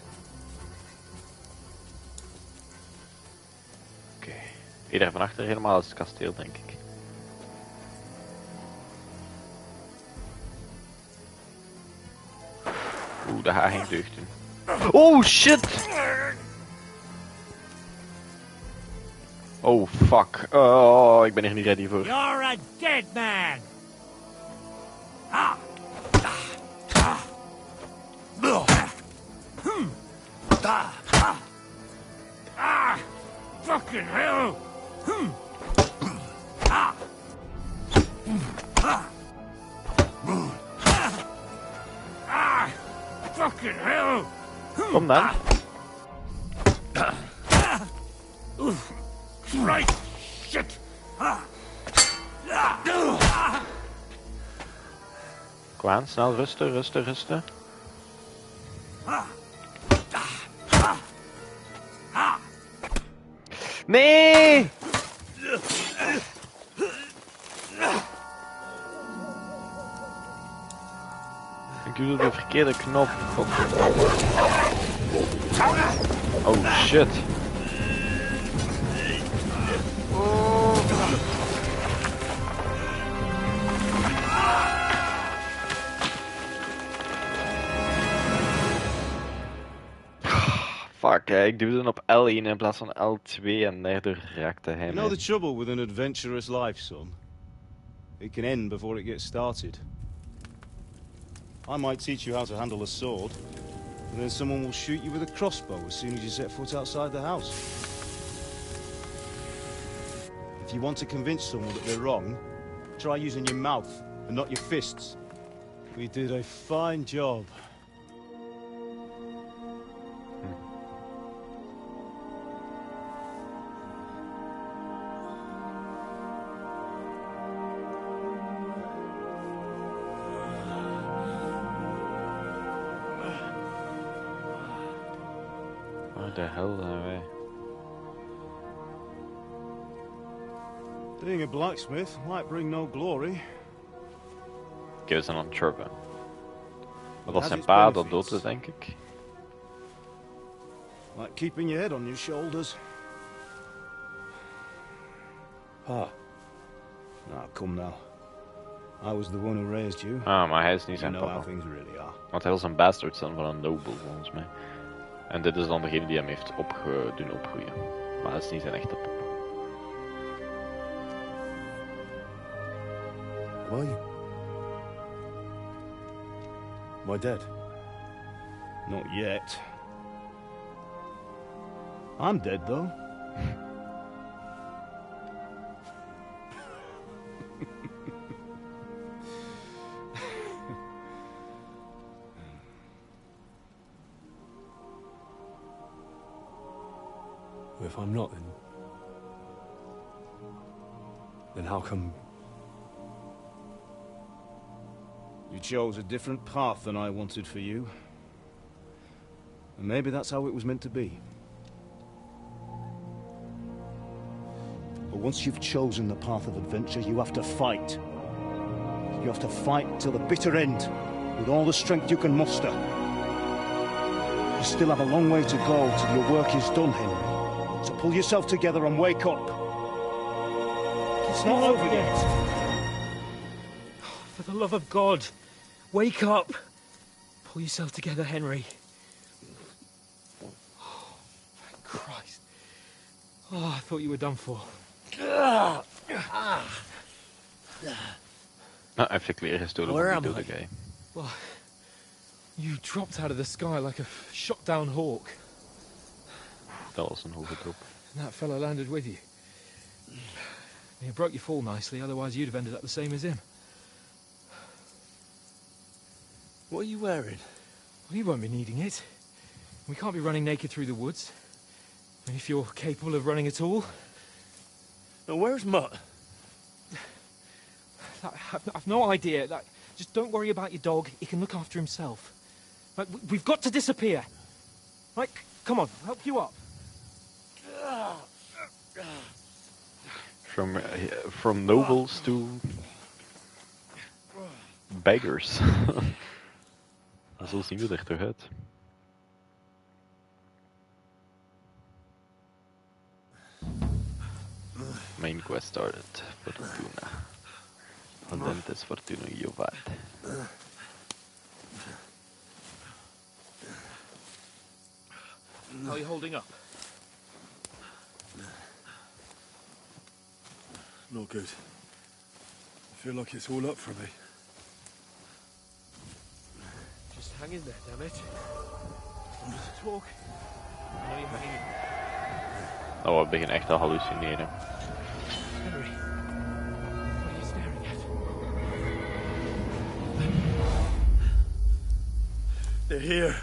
Oké. Hier van achter helemaal is het kasteel, denk ik. Oeh, de haar ging deugd doen. Oh, shit! Oh, fuck. Oh, ik ben er niet ready voor. You're a dead man! Ah! Fucking hell! Fucking hell! Kom dan. Right! Shit! Kom aan, snel rusten, rusten, rusten. Nee! Ik doe de verkeerde knop. Oh shit. Fuck, ik duwde op L1 in plaats van L2 en daardoor raakte hij You me. know the trouble with an adventurous life, son? It can end before it gets started. I might teach you how to handle a sword, and then someone will shoot you with a crossbow as soon as you set foot outside the house. If you want to convince someone that they're wrong, try using your mouth and not your fists. We did a fine job. Waar de hel zijn wij? Being a blacksmith might bring no glory. Oké, we zijn aan het chirpen. Dat was Has zijn its pa, dat benefits. doodde denk ik. Like keeping your head on your shoulders. Pa. Now, come now. I was the one who raised you. Ah, maar hij is niet You zijn know how papa. things really are. Want hij was een bastardson van een noble volgens mij. En dit is dan degene die hem heeft doen opgroeien. Maar dat is niet zijn echte papa. Were you? My dad? Not yet. I'm dead, though. Well, if I'm not, then how come... You chose a different path than I wanted for you. And maybe that's how it was meant to be. But once you've chosen the path of adventure, you have to fight. You have to fight till the bitter end, with all the strength you can muster. You still have a long way to go till your work is done, Henry. So pull yourself together and wake up. It's not over yet. For the love of God, wake up. Pull yourself together, Henry. Oh, thank Christ. Oh, I thought you were done for. Nou, hij heeft de kleren gestolen Where van die am dode I? guy. Well, you dropped out of the sky like a shot down hawk. Dat was een hoge drop. And that fella landed with you. You broke your fall nicely, otherwise you'd have ended up the same as him. What are you wearing? Well, you won't be needing it. We can't be running naked through the woods. And if you're capable of running at all... Now, where's Mutt? I've no idea. Just don't worry about your dog. He can look after himself. We've got to disappear. Right, come on, I'll help you up. From nobles to beggars. Zo zien we er toch uit. Main quest started. Fortuna. Audentes Fortuna Jovad. How are you holding up? Not good. I feel like it's all up for me. Just hang in there, damn it. Talk. I know you're hanging in. Oh, we beginnen echt te hallucineren. Henry, what are you staring at? They're here.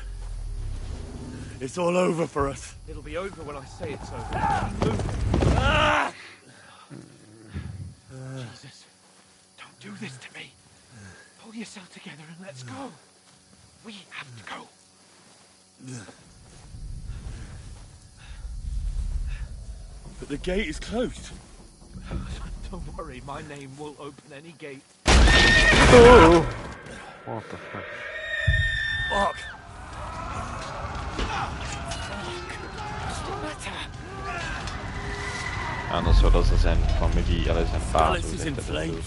It's all over for us. It'll be over when I say it's over. Move. Ah! Jesus, don't do this to me. Pull yourself together and let's go. We have to go. But the gate is closed. Don't worry, my name will open any gate. Oh. What the fuck? Fuck. En dat is wel dat ze zijn familie, alles zijn baas. Skalitz is in flames.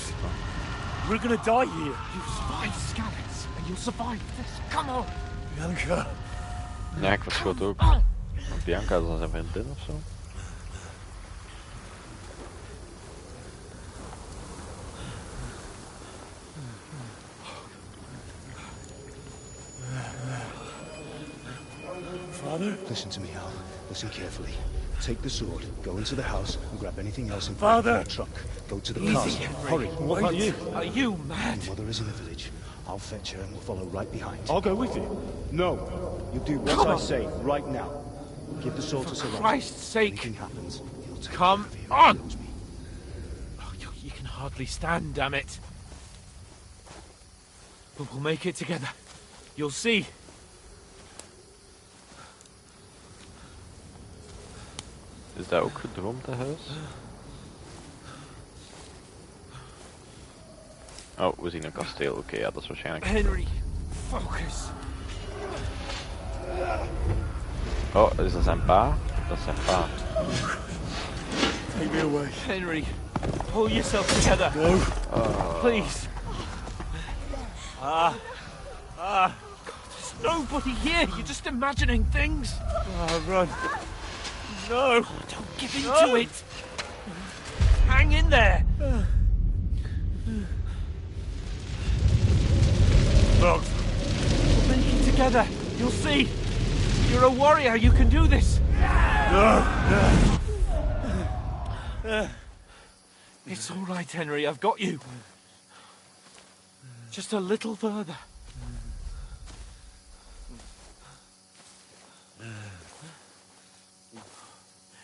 We're gonna die here. You survived Skalitz, and you'll survive this. Come on. Bianca. Ja, ik verschot ook. Want Bianca is dan zijn vriendin of zo. Father? Listen to me, Al. Listen carefully. Take the sword, go into the house, and grab anything else in front of the truck. Go to the castle. Hurry. What about you? Are you mad? Your mother is in the village. I'll fetch her and we'll follow right behind. I'll go with you. No. You do what I say right now. Give the sword to Sir For Christ's sake. Anything happens, he'll take Come care of you. on. He knows me. Oh, you can hardly stand, damn it. But we'll make it together. You'll see. Is dat ook gedroomd, dat huis? Oh, we zien een kasteel. Oké, ja, dat is waarschijnlijk... Henry, focus. Oh, is dat zijn pa? Dat is zijn pa. Take me away. Henry, pull yourself together. No. Please. God, there's nobody here. You're just imagining things. Run. No. Don't give in to it. Hang in there. Look. We'll make it together. You'll see. You're a warrior. You can do this. No. It's all right, Henry. I've got you. Just a little further.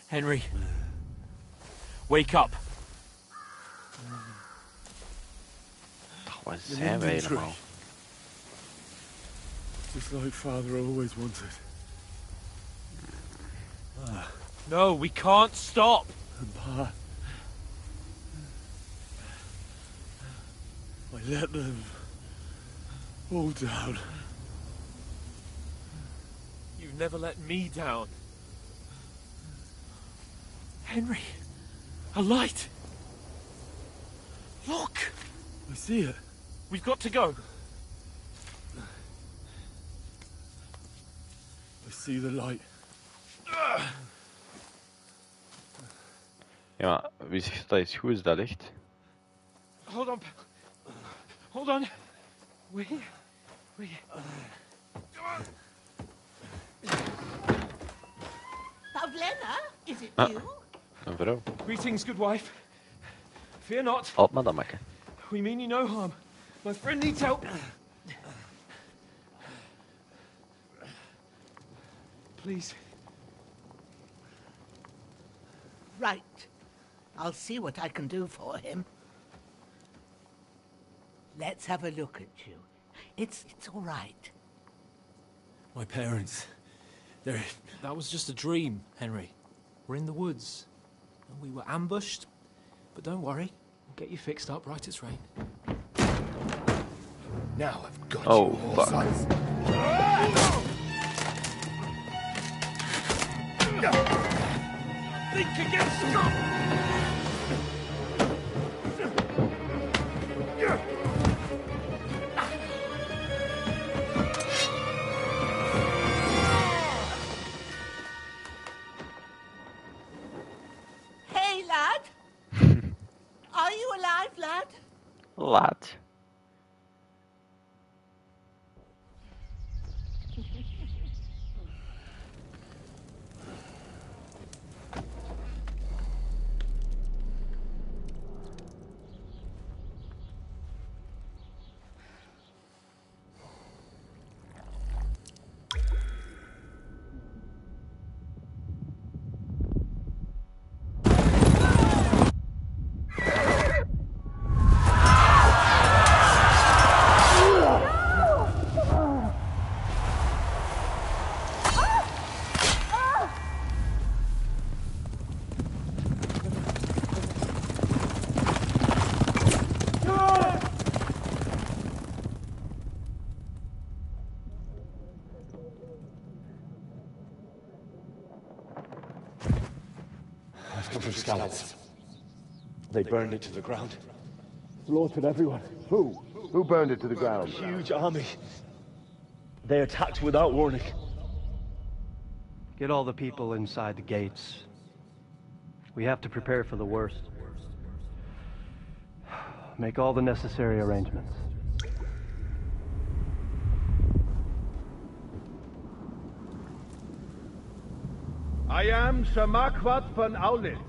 Henry, wake up. Waar zijn we helemaal? Just like Father always wanted. No, we can't stop. Pa. I let them all down. You've never let me down. Henry, a light. Look. I see it. We've got to go. I see the light. Ja, maar wie zegt dat iets goed is, dat licht? Hold on. Hold on. We're here. Pavlena, Is it Ah, you? een vrouw. Greetings, good wife. Fear not. Op, madameke. We mean you no harm. My friend needs help. Please. Right. I'll see what I can do for him. Let's have a look at you. It's all right. My parents. They're... That was just a dream, Henry. We're in the woods. And we were ambushed. But don't worry. We'll get you fixed up right as rain. Now I've got Oh, you all, fuck. sons. Think again, Scott! Hey, lad! Are you alive, lad? Laat. I've come from Scallops. They burned it to the ground. Slaughtered everyone. Who? Who burned it to the ground? Huge army. They attacked without warning. Get all the people inside the gates. We have to prepare for the worst. Make all the necessary arrangements. I am Sir Marquardt von Aulitz.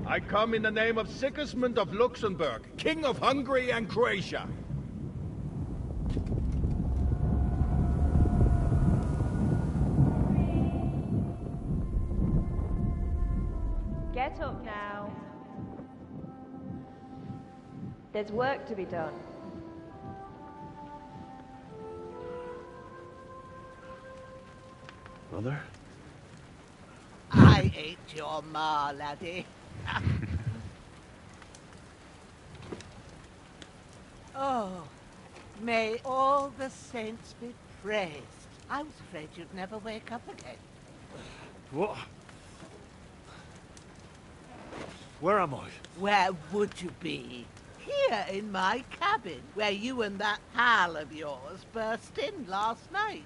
I come in the name of Sigismund of Luxembourg, King of Hungary and Croatia. Get up now. There's work to be done. Mother? I ain't your ma, laddie. Oh, may all the saints be praised. I was afraid you'd never wake up again. What? Where am I? Where would you be? Here in my cabin, where you and that pal of yours burst in last night.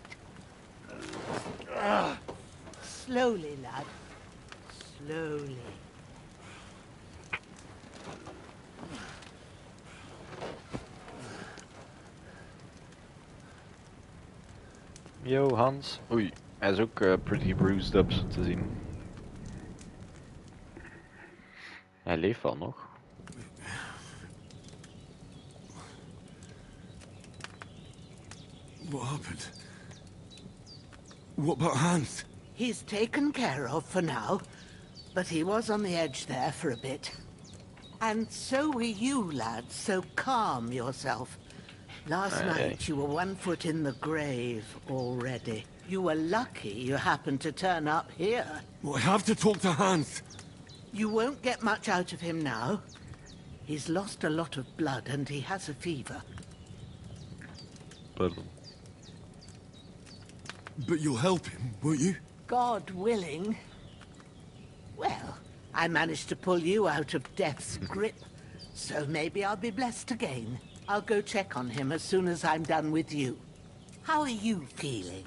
Slowly, lad. Slowly. Yo, Hans. Oei, hij is ook pretty bruised up zo te zien. Hij leeft wel nog. What happened? What about Hans? He's taken care of for now, but he was on the edge there for a bit. And so were you, lad, so calm yourself. Last night you were 1 foot in the grave already. You were lucky you happened to turn up here. Well, I have to talk to Hans. You won't get much out of him now. He's lost a lot of blood and he has a fever. Pardon. But you'll help him, won't you? God willing. Well, I managed to pull you out of death's grip, so maybe I'll be blessed again. I'll go check on him as soon as I'm done with you. How are you feeling?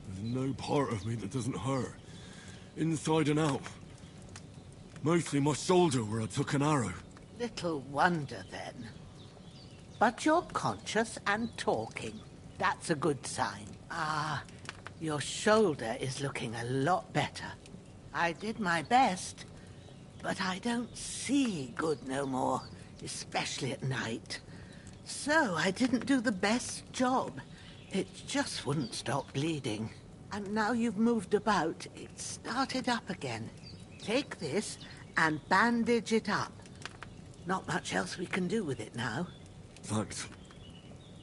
There's no part of me that doesn't hurt. Inside and out. Mostly my shoulder where I took an arrow. Little wonder then. But you're conscious and talking. That's a good sign. Ah, Your shoulder is looking a lot better. I did my best, but I don't see good no more, especially at night. So I didn't do the best job. It just wouldn't stop bleeding. And now you've moved about, it started up again. Take this and bandage it up. Not much else we can do with it now. Thanks.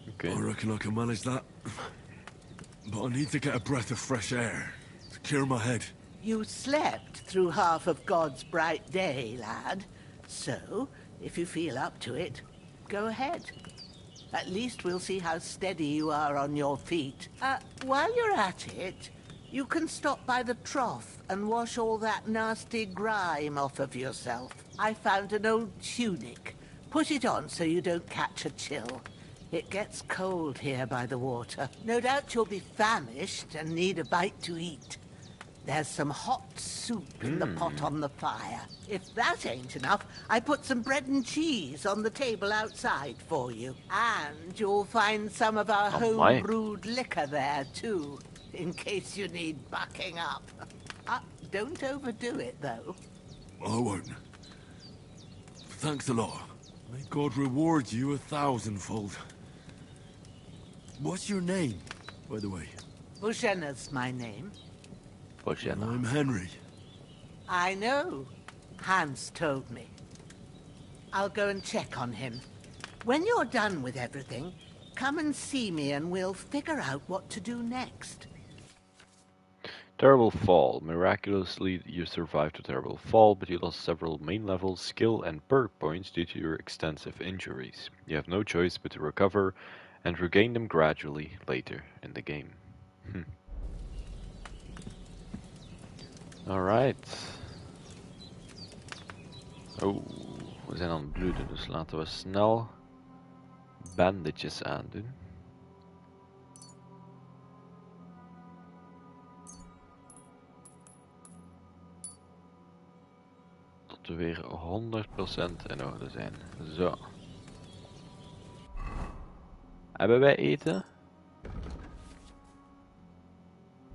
Okay. I reckon I can manage that. But I need to get a breath of fresh air to clear my head. You slept through half of God's bright day, lad. So, if you feel up to it, go ahead. At least we'll see how steady you are on your feet. While you're at it, you can stop by the trough and wash all that nasty grime off of yourself. I found an old tunic. Put it on so you don't catch a chill. It gets cold here by the water. No doubt you'll be famished and need a bite to eat. There's some hot soup in the pot on the fire. If that ain't enough, I put some bread and cheese on the table outside for you. And you'll find some of our home-brewed liquor there, too, in case you need bucking up. Don't overdo it, though. I won't. Thanks a lot. May God reward you 1,000-fold. What's your name, by the way? Bushena's my name. I'm Henry. I know. Hans told me. I'll go and check on him. When you're done with everything, come and see me and we'll figure out what to do next. Terrible fall. Miraculously, you survived a terrible fall, but you lost several main level skill and perk points due to your extensive injuries. You have no choice but to recover and regain them gradually later in the game. Alright. Oh, we zijn aan het bloeden, dus laten we snel bandages aandoen. Tot we weer 100% in orde zijn. Zo. Hebben wij eten?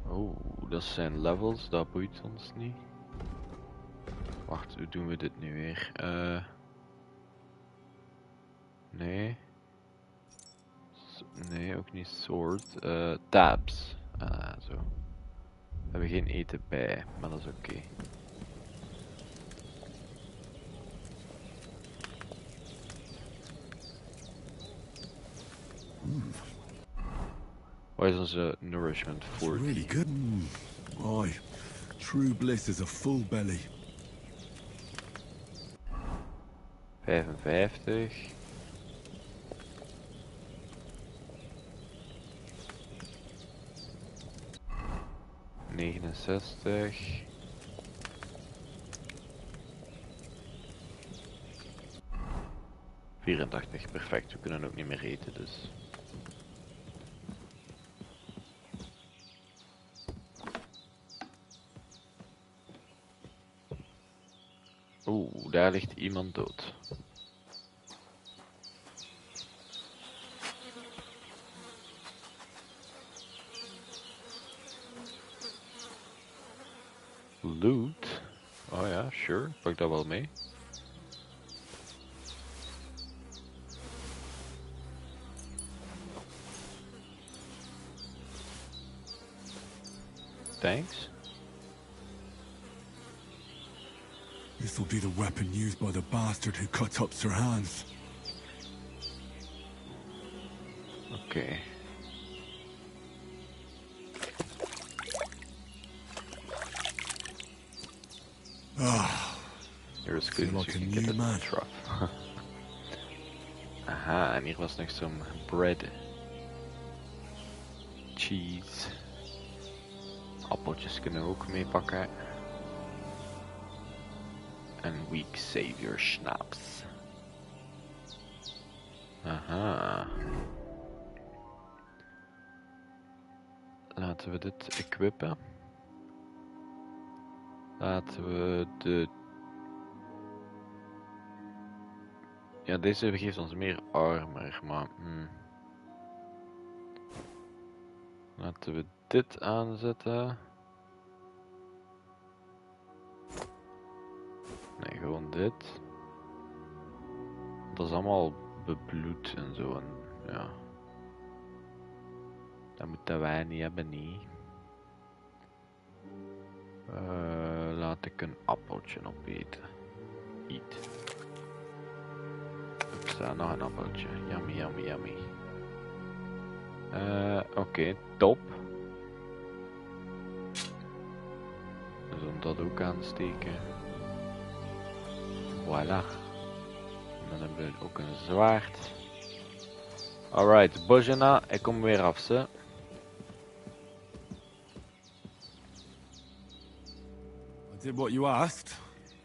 Oh, dat zijn levels, dat boeit ons niet. Wacht, hoe doen we dit nu weer? Nee. Nee, ook niet sword. Tabs. Zo. We hebben geen eten bij, maar dat is oké. Wat is onze nourishment voor? Really good. Aye. True bliss is a full belly. 55. ...69... ...84, perfect. We kunnen ook niet meer eten, dus... Oeh, daar ligt iemand dood. Loot? Oh ja, sure. Pak dat wel mee. Thanks. This will be the weapon used by the bastard who cut up Sir Hans. Okay. You're as good as you can get at the trough. Aha, en hier was nog some bread. Cheese. Appeltjes kunnen we ook meepakken. En weak savior schnapps. Aha. Laten we dit equippen. Laten we de... Ja, deze geeft ons meer armor, maar... Laten we dit aanzetten. Nee, gewoon dit. Dat is allemaal bebloed en zo. En ja. Dat moeten wij niet hebben, niet. Laat ik een appeltje opeten. Eat. Upsa, nog een appeltje. Yummy, yummy, yummy. Oké, top. We zullen dat ook aansteken. Voilà. En dan hebben we ook een zwaard. Alright, Bojana, ik kom weer af, ze. I did what you asked.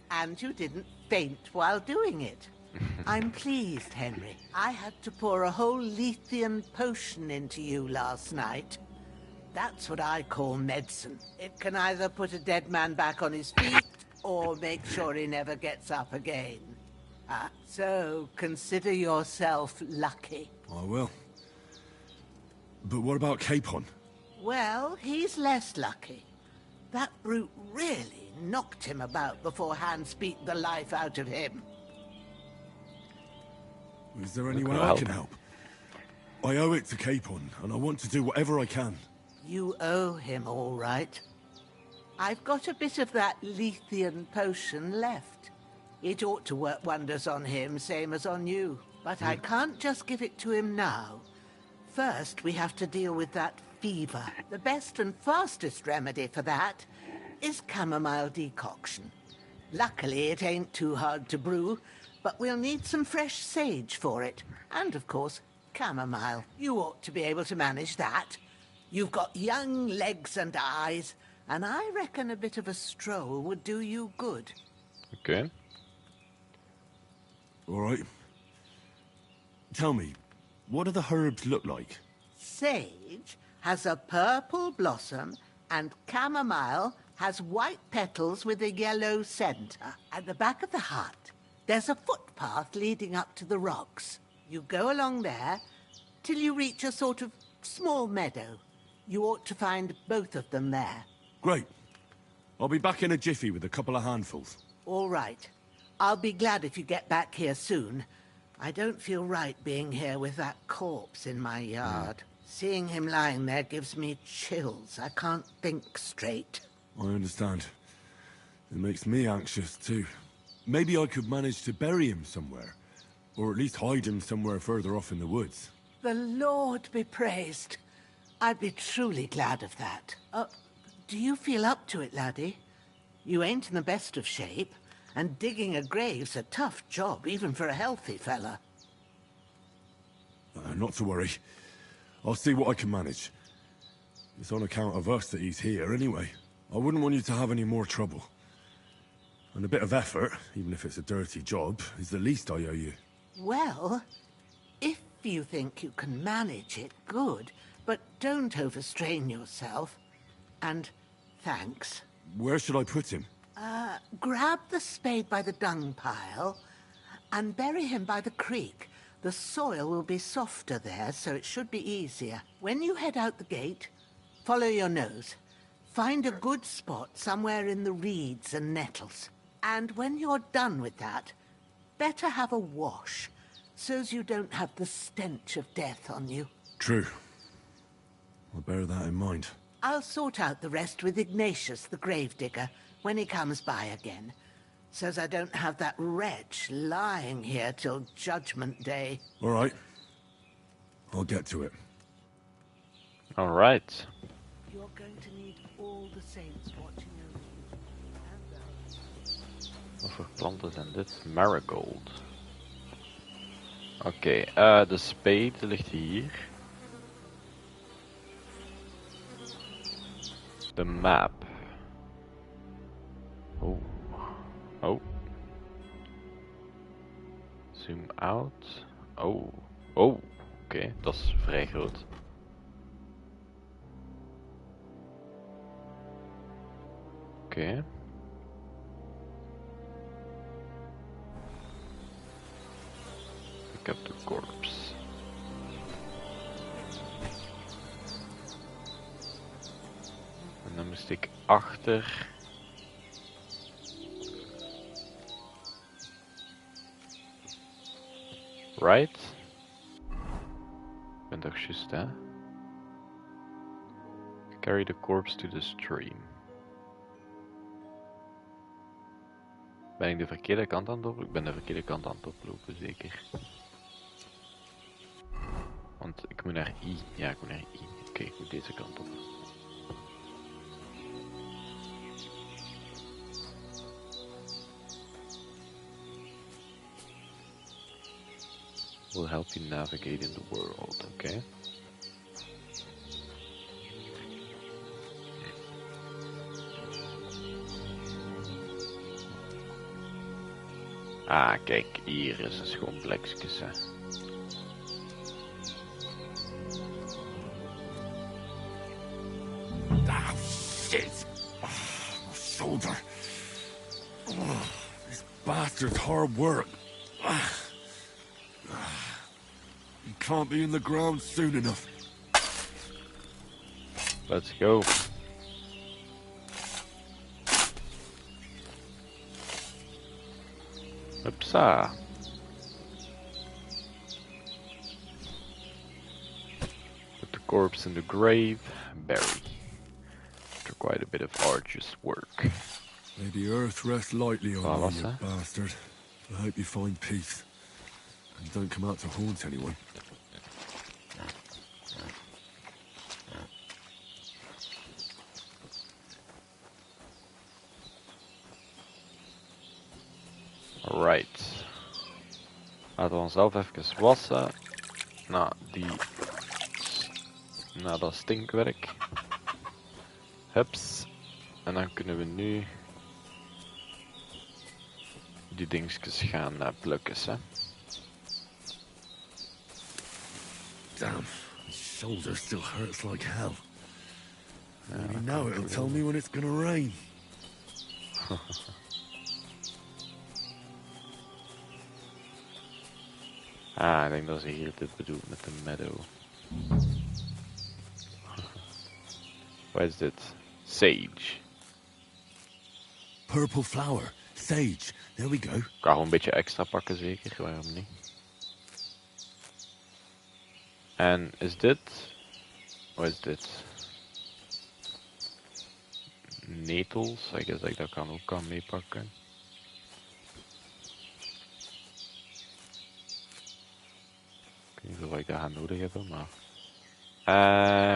And you didn't faint while doing it. I'm pleased, Henry. I had to pour a whole Lethean potion into you last night. That's what I call medicine. It can either put a dead man back on his feet, or make sure he never gets up again. So consider yourself lucky. I will. But what about Capon? Well, he's less lucky. That brute really knocked him about before Hans beat the life out of him. Is there any way I can help? I owe it to Capon, and I want to do whatever I can. You owe him, all right. I've got a bit of that Lethean potion left. It ought to work wonders on him, same as on you. But I can't just give it to him now. First, we have to deal with that fever. The best and fastest remedy for that is chamomile decoction. Luckily, it ain't too hard to brew, but we'll need some fresh sage for it. And, of course, chamomile. You ought to be able to manage that. You've got young legs and eyes, and I reckon a bit of a stroll would do you good. Okay. All right. Tell me, what do the herbs look like? Sage has a purple blossom, and chamomile has white petals with a yellow center. At the back of the hut, there's a footpath leading up to the rocks. You go along there till you reach a sort of small meadow. You ought to find both of them there. Great. I'll be back in a jiffy with a couple of handfuls. All right. I'll be glad if you get back here soon. I don't feel right being here with that corpse in my yard. Seeing him lying there gives me chills. I can't think straight. I understand. It makes me anxious, too. Maybe I could manage to bury him somewhere. Or at least hide him somewhere further off in the woods. The Lord be praised. I'd be truly glad of that. Do you feel up to it, laddie? You ain't in the best of shape, and digging a grave's a tough job, even for a healthy fella. Not to worry. I'll see what I can manage. It's on account of us that he's here, anyway. I wouldn't want you to have any more trouble. And a bit of effort, even if it's a dirty job, is the least I owe you. Well, if you think you can manage it, good. But don't overstrain yourself. And thanks. Where should I put him? Grab the spade by the dung pile and bury him by the creek. The soil will be softer there, so it should be easier. When you head out the gate, follow your nose. Find a good spot somewhere in the reeds and nettles. And when you're done with that, better have a wash, so's you don't have the stench of death on you. True. I'll bear that in mind. I'll sort out the rest with Ignatius, the gravedigger, when he comes by again, so's I don't have that wretch lying here till Judgment Day. All right. I'll get to it. All right. You're going to need all the saints watching over you. Wat voor planten zijn dit? Marigold. Oké, de spade ligt hier. De map. Oh. Oh. Zoom out. Oh. Oh. Oké, dat is vrij groot. Oké. Pick up the corpse. dan moest ik achter. Right? Ik ben toch juist, hè? Carry the corpse to the stream. Ben ik de verkeerde kant aan het oplopen? Ik ben de verkeerde kant aan het oplopen, zeker. Want ik moet naar I. Ja, ik moet naar I. Oké, ik moet deze kant op. Will help you navigate in the world, oké. Ah, kijk, hier is een schoon plekjes, hè. Ah, shit! My shoulder. This bastard's hard work. He can't be in the ground soon enough. Let's go. Hupsa. Put the corpse in the grave, bury. After quite a bit of arduous work. May the earth rest lightly on you, Voilà. you bastard. I hope you find peace. And don't come out to haunt anyone. Alright. Laten we onszelf even wassen. Na dat stinkwerk. Hups. En dan kunnen we nu die dingetjes gaan plukken, hè. Damn, my shoulder still hurts like hell. You know it'll tell me when it's gonna rain. Ah, ik denk dat ze hier dit bedoelt met de meadow. Wat is dit? Sage. Purple flower, sage. There we go. Ik kan gewoon een beetje extra pakken, zeker? Waarom niet? En is dit? Wat is dit? Netels. I guess dat ik dat ook kan meepakken. Ik weet niet of ik dat ga nodig hebben, maar...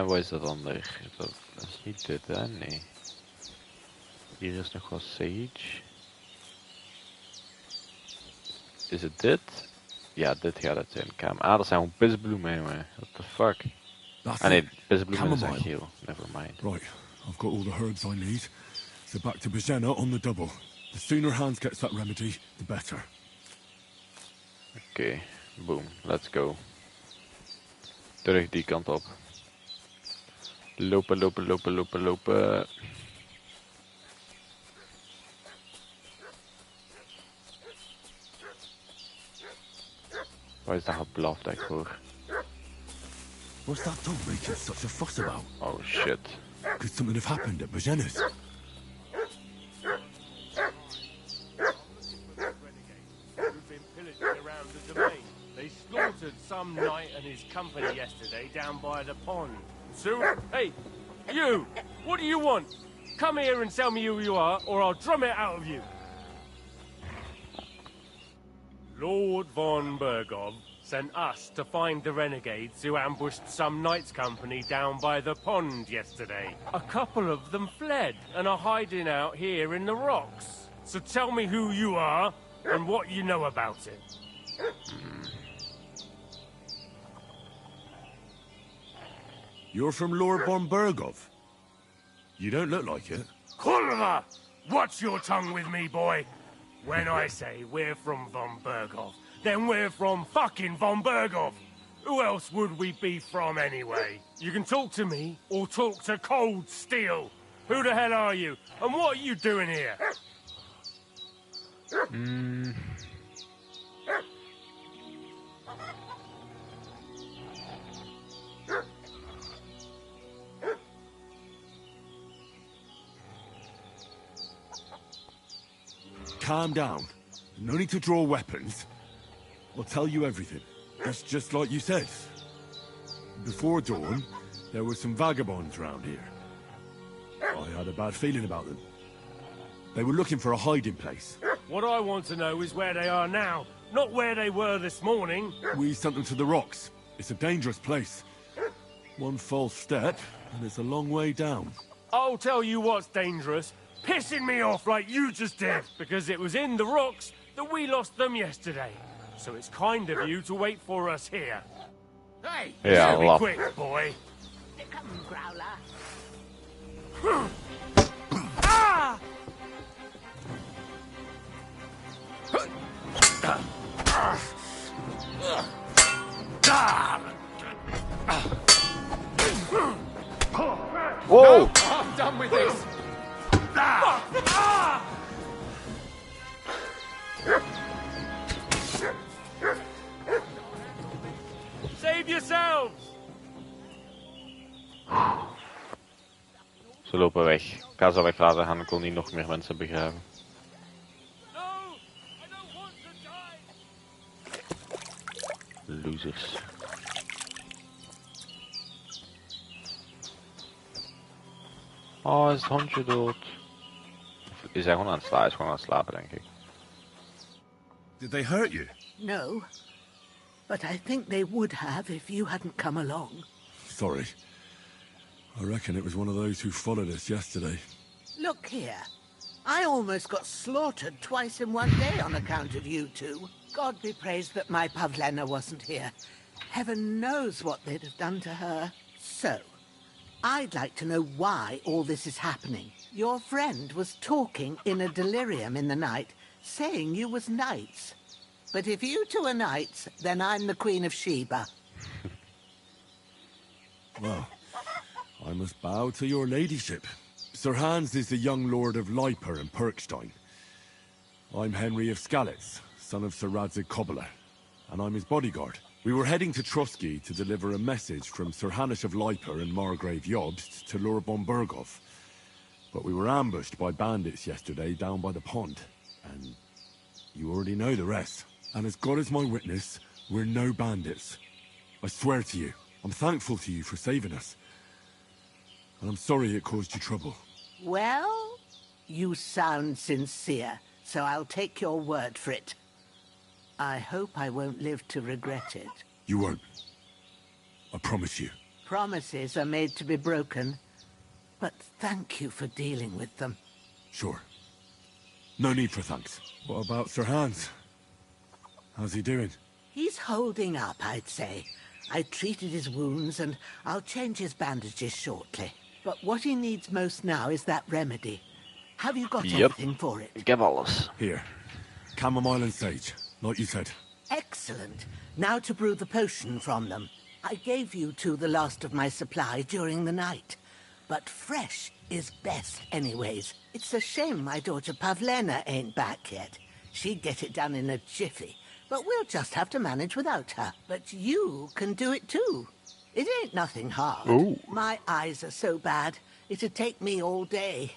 wat is dat ander? Dat is niet dit, hè? Nee. Hier is nog wat sage. Is het dit? Ja, dit gaat het zijn. Ah, dat zijn gewoon pisbloemen, jongen. What the fuck? Ah nee, pisbloemen is echt geel. Never mind. Right, I've got all the herbs I need. So back to Bajenna on the double. The sooner Hans gets that remedy, the better. Oké, boom, let's go. Terug die kant op. Lopen, lopen, lopen, lopen, lopen. Waar is dat geblaf dat ik hoor? What's that dog making such a fuss about? Oh shit. Could something have happened at Bajenna's? Who've been pillaging around the domain. They slaughtered some knight and his company yesterday down by the pond. So, hey, you! What do you want? Come here and tell me who you are, or I'll drum it out of you. Lord von Bergov sent us to find the renegades who ambushed some knight's company down by the pond yesterday. A couple of them fled and are hiding out here in the rocks. So tell me who you are and what you know about it. You're from Lord von Bergov? You don't look like it. Kurva! Watch your tongue with me, boy. When I say we're from von Bergov, then we're from fucking von Bergov. Who else would we be from anyway? You can talk to me or talk to Cold Steel. Who the hell are you? And what are you doing here? calm down. No need to draw weapons. I'll tell you everything. It's just like you said. Before dawn, there were some vagabonds round here. I had a bad feeling about them. They were looking for a hiding place. What I want to know is where they are now, not where they were this morning. We sent them to the rocks. It's a dangerous place. One false step, and it's a long way down. I'll tell you what's dangerous. Pissing me off like you just did. Because it was in the rocks that we lost them yesterday. So it's kind of you to wait for us here. Hey, Yeah, be love. quick, boy. Come, Growler. Ah! Whoa! I'm done with this. Ah! Save yourselves! Ze lopen weg. Ik ga ze weg laten gaan, ik wil niet nog meer mensen begraven. Losers. Oh, is het hondje dood? Of is hij gewoon aan het slapen? Hij is gewoon aan het slapen, denk ik. Did they hurt you? No. But I think they would have if you hadn't come along. Sorry. I reckon it was one of those who followed us yesterday. Look here. I almost got slaughtered twice in one day on account of you two. God be praised that my Pavlena wasn't here. Heaven knows what they'd have done to her. So, I'd like to know why all this is happening. Your friend was talking in a delirium in the night, saying you was knights. But if you two are knights, then I'm the Queen of Sheba. Well, I must bow to your ladyship. Sir Hans is the young lord of Leiper and Perkstein. I'm Henry of Skalitz, son of Sir Radzig Cobbler, and I'm his bodyguard. We were heading to Trotsky to deliver a message from Sir Hanush of Leiper and Margrave Jobst to Lord von Berghoff. But we were ambushed by bandits yesterday down by the pond, and you already know the rest. And as God is my witness, we're no bandits. I swear to you, I'm thankful to you for saving us. And I'm sorry it caused you trouble. Well, you sound sincere, so I'll take your word for it. I hope I won't live to regret it. You won't. I promise you. Promises are made to be broken, but thank you for dealing with them. Sure. No need for thanks. What about Sir Hans? How's he doing? He's holding up, I'd say. I treated his wounds, and I'll change his bandages shortly. But what he needs most now is that remedy. Have you got anything for it? Ik heb alles. Here. Chamomile and sage, like you said. Excellent. Now to brew the potion from them. I gave you two the last of my supply during the night. But fresh is best anyways. It's a shame my daughter Pavlena ain't back yet. She'd get it done in a jiffy. But we'll just have to manage without her. But you can do it too. It ain't nothing hard. Ooh. My eyes are so bad, it'd take me all day.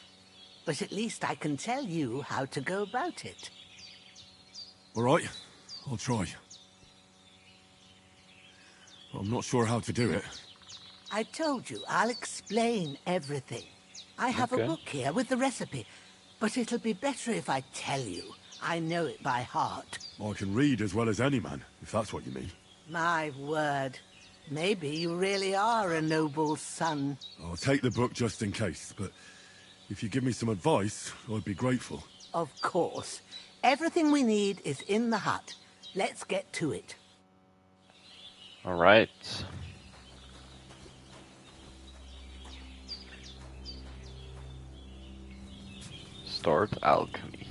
But at least I can tell you how to go about it. All right, I'll try. But I'm not sure how to do it. I told you, I'll explain everything. I have a book here with the recipe, but it'll be better if I tell you. I know it by heart. I can read as well as any man, if that's what you mean. My word. Maybe you really are a noble son. I'll take the book just in case, but if you give me some advice, I'd be grateful. Of course. Everything we need is in the hut. Let's get to it. All right. Start alchemy.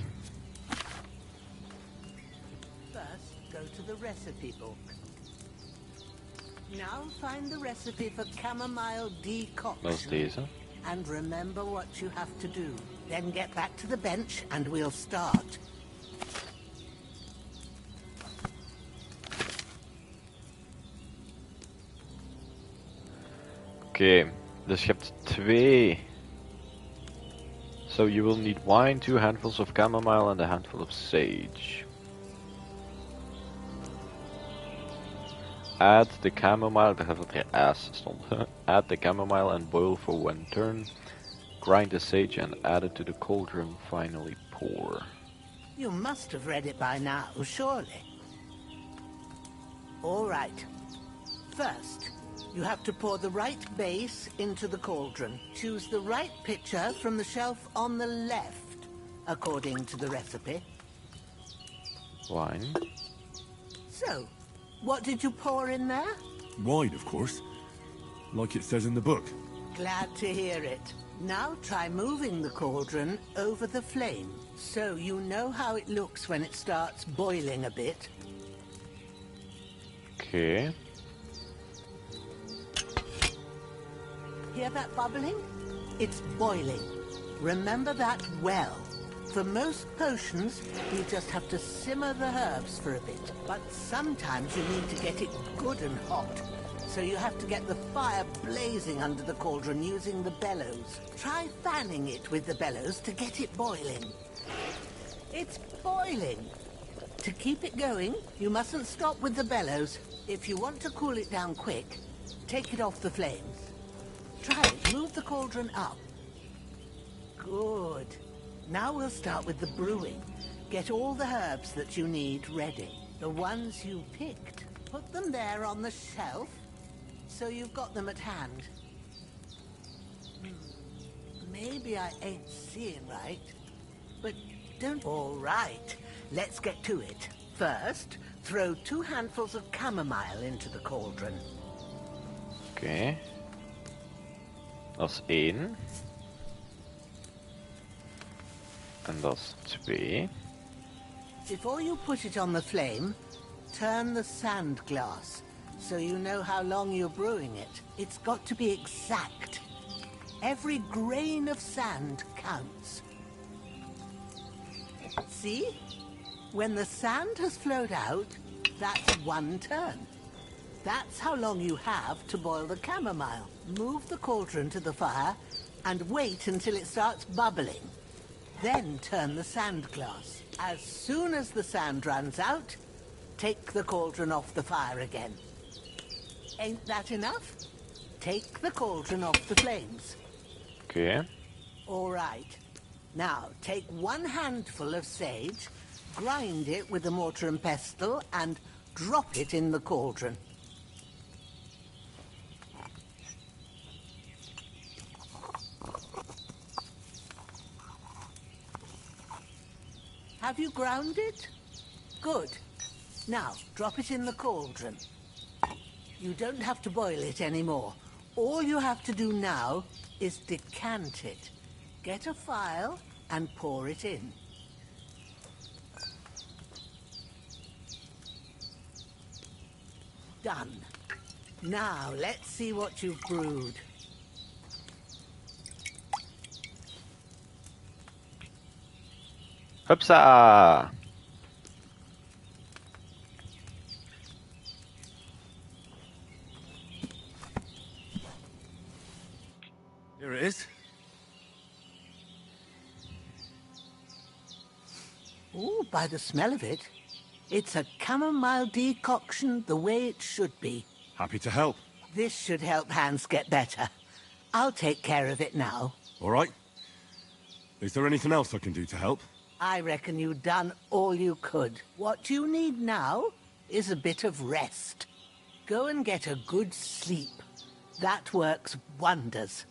First, go to the recipe book. Now find the recipe for chamomile decoction. Dat is deze. And remember what you have to do. Then get back to the bench and we'll start. Oké, dus je hebt twee So you will need wine, 2 handfuls of chamomile and a handful of sage. Add the chamomile, dat gaat wat er ass stond. Add the chamomile and boil for 1 turn. Grind the sage and add it to the cauldron, finally pour. You must have read it by now, surely. All right. First, you have to pour the right base into the cauldron. Choose the right pitcher from the shelf on the left, according to the recipe. Wine. So, what did you pour in there? Wine, of course. Like it says in the book. Glad to hear it. Now try moving the cauldron over the flame, so you know how it looks when it starts boiling a bit. Okay. Hear that bubbling? It's boiling. Remember that well. For most potions, you just have to simmer the herbs for a bit. But sometimes you need to get it good and hot. So you have to get the fire blazing under the cauldron using the bellows. Try fanning it with the bellows to get it boiling. It's boiling. To keep it going, you mustn't stop with the bellows. If you want to cool it down quick, take it off the flames. Try it. Move the cauldron up. Good. Now we'll start with the brewing. Get all the herbs that you need ready. The ones you picked. Put them there on the shelf, so you've got them at hand. Maybe I ain't seeing right, but don't... All right, let's get to it. First, throw 2 handfuls of chamomile into the cauldron. Okay. Dat is 1. En dat is 2. Before you put it on the flame, turn the sand glass, so you know how long you're brewing it. It's got to be exact. Every grain of sand counts. See? When the sand has flowed out, that's 1 turn. That's how long you have to boil the chamomile. Move the cauldron to the fire and wait until it starts bubbling. Then turn the sand glass. As soon as the sand runs out, take the cauldron off the fire again. Ain't that enough? Take the cauldron off the flames. Okay. All right. Now, take 1 handful of sage, grind it with a mortar and pestle, and drop it in the cauldron. Have you ground it? Good. Now, drop it in the cauldron. You don't have to boil it anymore. All you have to do now is decant it. Get a phial and pour it in. Done. Now, let's see what you've brewed. Hupsa! Here it is. Ooh, by the smell of it, it's a chamomile decoction the way it should be. Happy to help. This should help Hans get better. I'll take care of it now. All right. Is there anything else I can do to help? I reckon you've done all you could. What you need now is a bit of rest. Go and get a good sleep. That works wonders.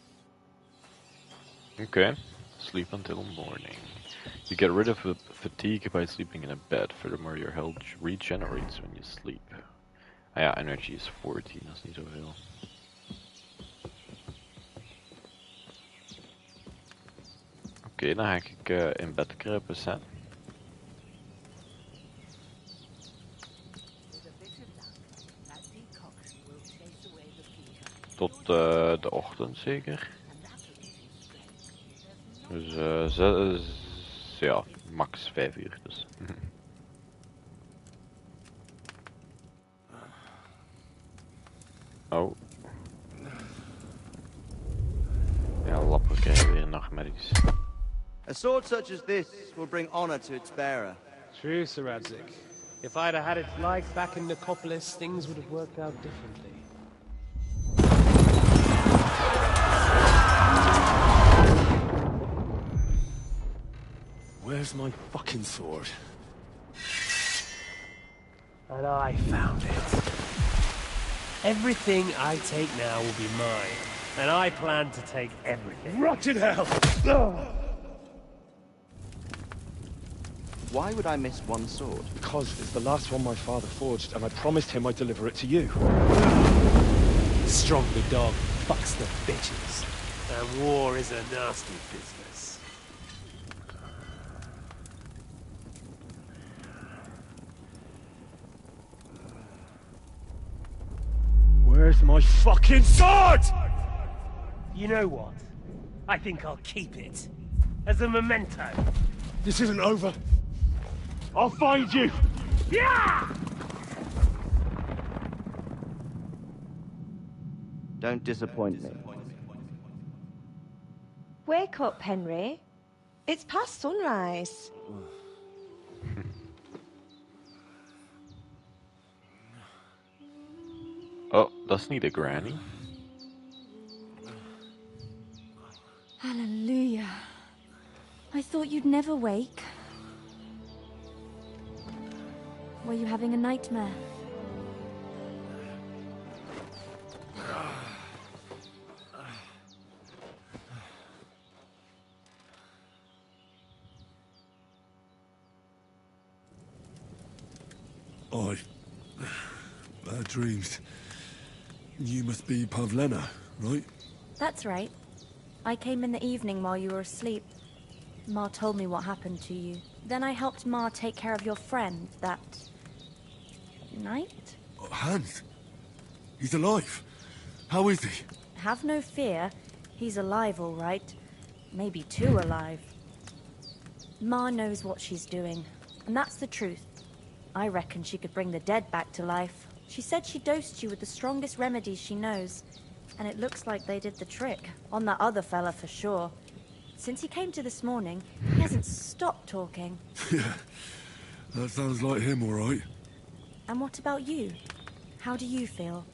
Okay. Sleep until morning. You get rid of fatigue by sleeping in a bed. Furthermore, your health regenerates when you sleep. Ah ja, energy is 14, dat is niet zoveel. Oké, dan ga ik in bed kruipen, hè. Tot de ochtend zeker. Dus ja, max 5 uur dus. Oh. Ja, lappen krijgen weer nachtmerries. A sword such as this will bring honor to its bearer. True, Sir Radzik. If I'd have had its like back in Nicopolis, things would have worked out differently. Where's my fucking sword? And I found it. Everything I take now will be mine. And I plan to take everything. Rotted hell! Why would I miss one sword? Because it's the last one my father forged, and I promised him I'd deliver it to you. Stronger dog fucks the bitches. And war is a nasty business. Where's my fucking sword? You know what? I think I'll keep it. As a memento. This isn't over. I'll find you! Yeah! Don't disappoint me. Wake up, Henry. It's past sunrise. Oh, that's niet a granny. Hallelujah. I thought you'd never wake. Were you having a nightmare? Bad dreams. You must be Pavlena, right? That's right. I came in the evening while you were asleep. Ma told me what happened to you. Then I helped Ma take care of your friend that night? Hans? He's alive. How is he? Have no fear. He's alive, all right. Maybe too alive. Ma knows what she's doing, and that's the truth. I reckon she could bring the dead back to life. She said she dosed you with the strongest remedies she knows, and it looks like they did the trick. On that other fella for sure. Since he came to this morning, he hasn't stopped talking. Yeah, that sounds like him, all right. And what about you? How do you feel?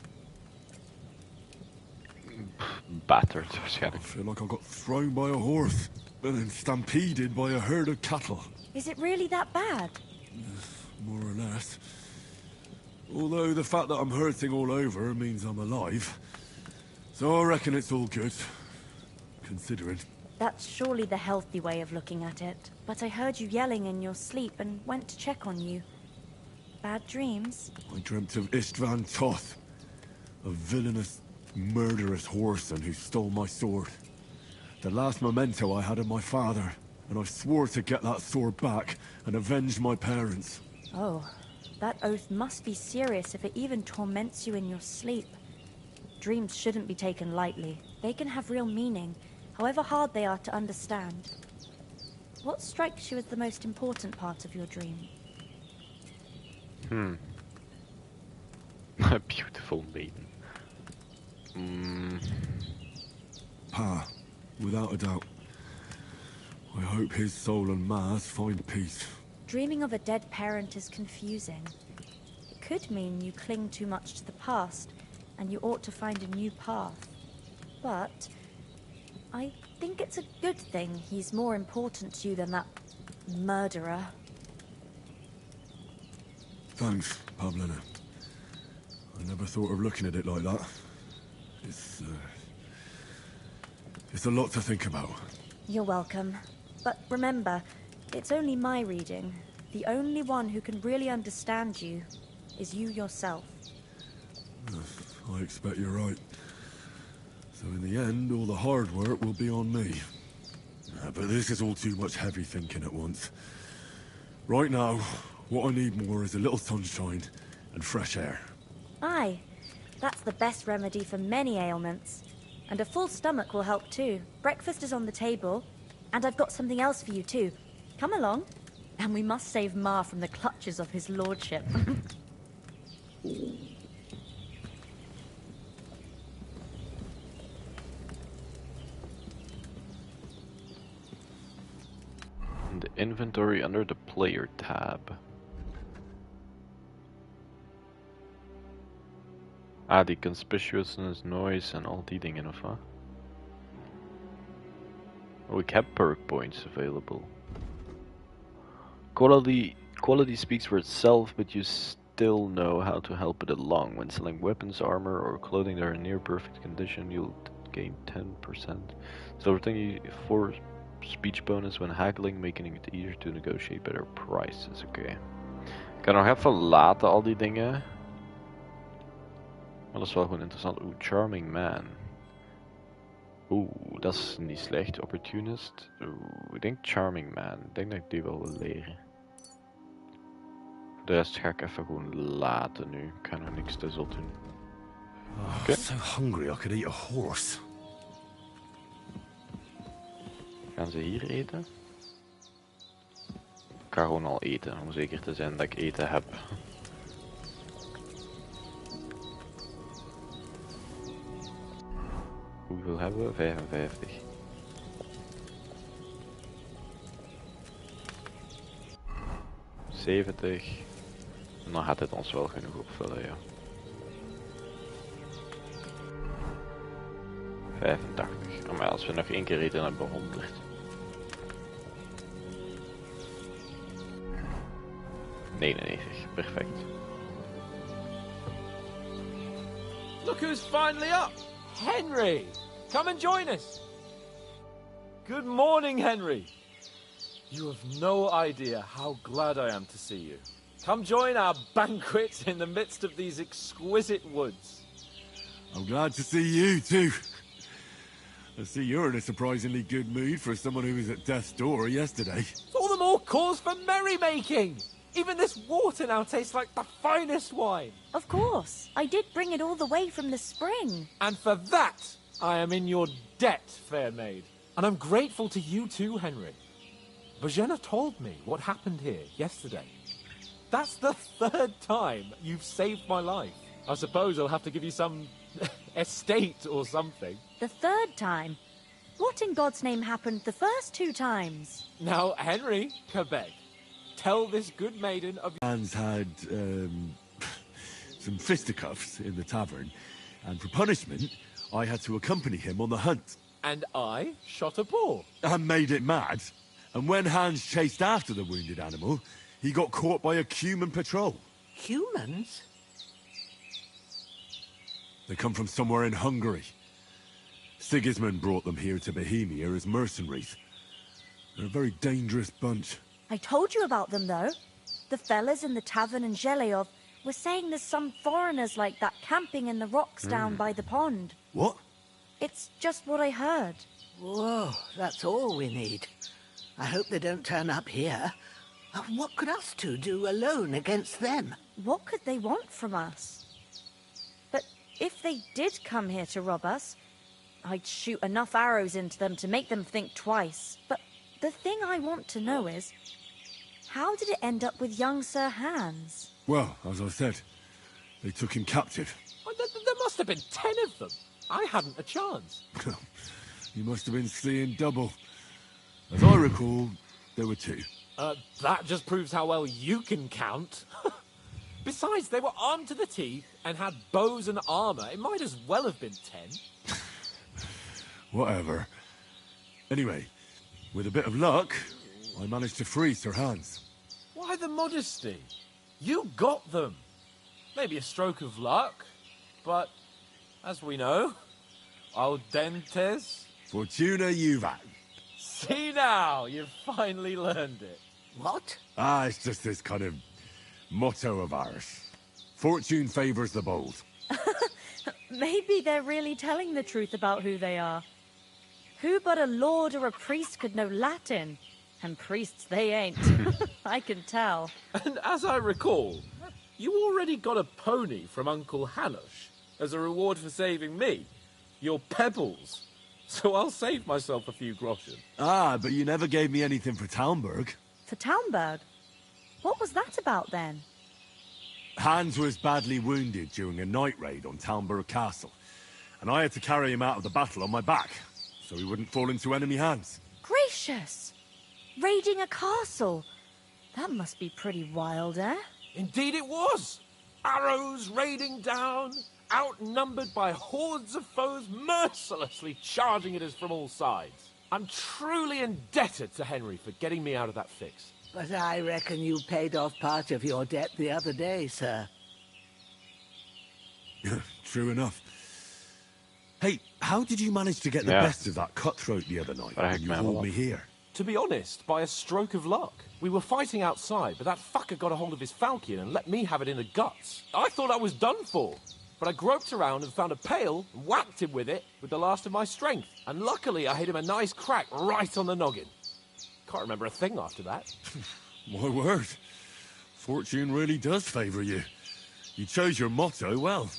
Battered, I feel like I got thrown by a horse, and then stampeded by a herd of cattle. Is it really that bad? More or less. Although the fact that I'm hurting all over means I'm alive. So I reckon it's all good. Considering. That's surely the healthy way of looking at it. But I heard you yelling in your sleep and went to check on you. Bad dreams? I dreamt of Istvan Toth. A villainous, murderous whoreson who stole my sword. The last memento I had of my father. And I swore to get that sword back and avenge my parents. Oh, that oath must be serious if it even torments you in your sleep. Dreams shouldn't be taken lightly. They can have real meaning, however hard they are to understand. What strikes you as the most important part of your dream? A beautiful maiden. Pa, without a doubt. I hope his soul and Ma's find peace. Dreaming of a dead parent is confusing. It could mean you cling too much to the past, and you ought to find a new path. But I think it's a good thing he's more important to you than that murderer. Thanks, Pavlena. I never thought of looking at it like that. It's a lot to think about. You're welcome. But remember, it's only my reading. The only one who can really understand you is you yourself. I expect you're right. So in the end, all the hard work will be on me. But this is all too much heavy thinking at once. Right now, what I need more is a little sunshine and fresh air. Aye, that's the best remedy for many ailments. And a full stomach will help too. Breakfast is on the table. And I've got something else for you too. Come along. And we must save Ma from the clutches of his lordship. in the inventory under the player tab. Ah, die conspicuousness, noise en al die dingen, of wat? Oh, ik heb perk points available. Quality speaks for itself, but you still know how to help it along. When selling weapons, armor, or clothing that are in near perfect condition, you'll gain 10%. Silver thingy for speech bonus when haggling, making it easier to negotiate better prices. Oké. Ik kan nog even laten, al die dingen. Maar dat is wel gewoon interessant. Oeh, Charming Man. Oeh, dat is niet slecht. Opportunist. Oeh, ik denk Charming Man. Ik denk dat ik die wel wil leren. De rest ga ik even gewoon laten nu. Ik ga nog niks te zot doen. I'm so hungry I could eat a horse. Gaan ze hier eten? Ik ga gewoon al eten, om zeker te zijn dat ik eten heb. Hoeveel hebben we? 55. En dan gaat dit ons wel genoeg opvullen, ja. 85. Oh, maar als we nog één keer eten, dan hebben we 100. $99. Perfect. Look who's finally up! Henry! Come and join us! Good morning, Henry! You have no idea how glad I am to see you. Come join our banquet in the midst of these exquisite woods. I'm glad to see you too. I see you're in a surprisingly good mood for someone who was at death's door yesterday. All the more cause for merrymaking! Even this water now tastes like the finest wine. Of course. I did bring it all the way from the spring. And for that, I am in your debt, fair maid. And I'm grateful to you too, Henry. Bojena told me what happened here yesterday. That's the 3rd time you've saved my life. I suppose I'll have to give you some estate or something. The 3rd time? What in God's name happened the first 2 times? Now, Henry, Quebec, tell this good maiden of... Hans had, some fisticuffs in the tavern, and for punishment, I had to accompany him on the hunt. And I shot a boar. And made it mad. And when Hans chased after the wounded animal, he got caught by a human patrol. Humans? They come from somewhere in Hungary. Sigismund brought them here to Bohemia as mercenaries. They're a very dangerous bunch. I told you about them, though. The fellas in the tavern in Zheleyov were saying there's some foreigners like that camping in the rocks down by the pond. What? It's just what I heard. Whoa, that's all we need. I hope they don't turn up here. What could us two do alone against them? What could they want from us? But if they did come here to rob us, I'd shoot enough arrows into them to make them think twice. But the thing I want to know is, how did it end up with young Sir Hans? Well, as I said, they took him captive. Oh, there must have been 10 of them. I hadn't a chance. You must have been seeing double. As I recall, there were 2. That just proves how well you can count. Besides, they were armed to the teeth and had bows and armor. It might as well have been 10. Whatever. Anyway, with a bit of luck, I managed to free Sir Hans. Why the modesty? You got them. Maybe a stroke of luck, but as we know, audentes. Fortuna juvat. See now, you've finally learned it. What? It's just this kind of motto of ours. Fortune favors the bold. Maybe they're really telling the truth about who they are. Who but a lord or a priest could know Latin? And priests they ain't. I can tell. And as I recall, you already got a pony from Uncle Hanush as a reward for saving me. Your pebbles. So I'll save myself a few groschen. But you never gave me anything for Talmberg. For Talmberg? What was that about then? Hans was badly wounded during a night raid on Talmberg Castle, and I had to carry him out of the battle on my back, so he wouldn't fall into enemy hands. Gracious! Raiding a castle. That must be pretty wild, eh? Indeed it was. Arrows raining down, outnumbered by hordes of foes mercilessly charging at us from all sides. I'm truly indebted to Henry for getting me out of that fix. But I reckon you paid off part of your debt the other day, sir. True enough. Hey, how did you manage to get the best of that cutthroat the other night when you hauled me here? To be honest, by a stroke of luck. We were fighting outside, but that fucker got a hold of his falchion and let me have it in the guts. I thought I was done for. But I groped around and found a pail and whacked him with it with the last of my strength. And luckily I hit him a nice crack right on the noggin. Can't remember a thing after that. My word. Fortune really does favour you. You chose your motto well.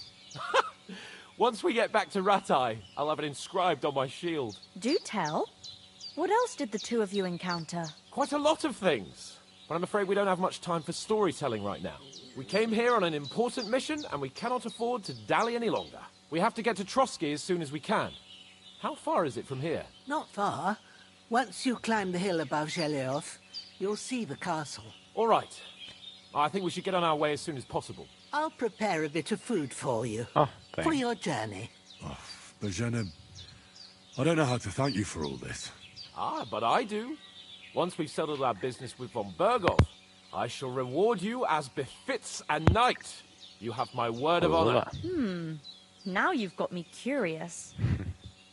Once we get back to Rattay, I'll have it inscribed on my shield. Do tell. What else did the two of you encounter? Quite a lot of things. But I'm afraid we don't have much time for storytelling right now. We came here on an important mission, and we cannot afford to dally any longer. We have to get to Trotsky as soon as we can. How far is it from here? Not far. Once you climb the hill above Gelios, you'll see the castle. All right. I think we should get on our way as soon as possible. I'll prepare a bit of food for you. For your journey. Bajena, I don't know how to thank you for all this. Ah, but I do. Once we've settled our business with von Bergov, I shall reward you as befits a knight. You have my word of honor. Now you've got me curious.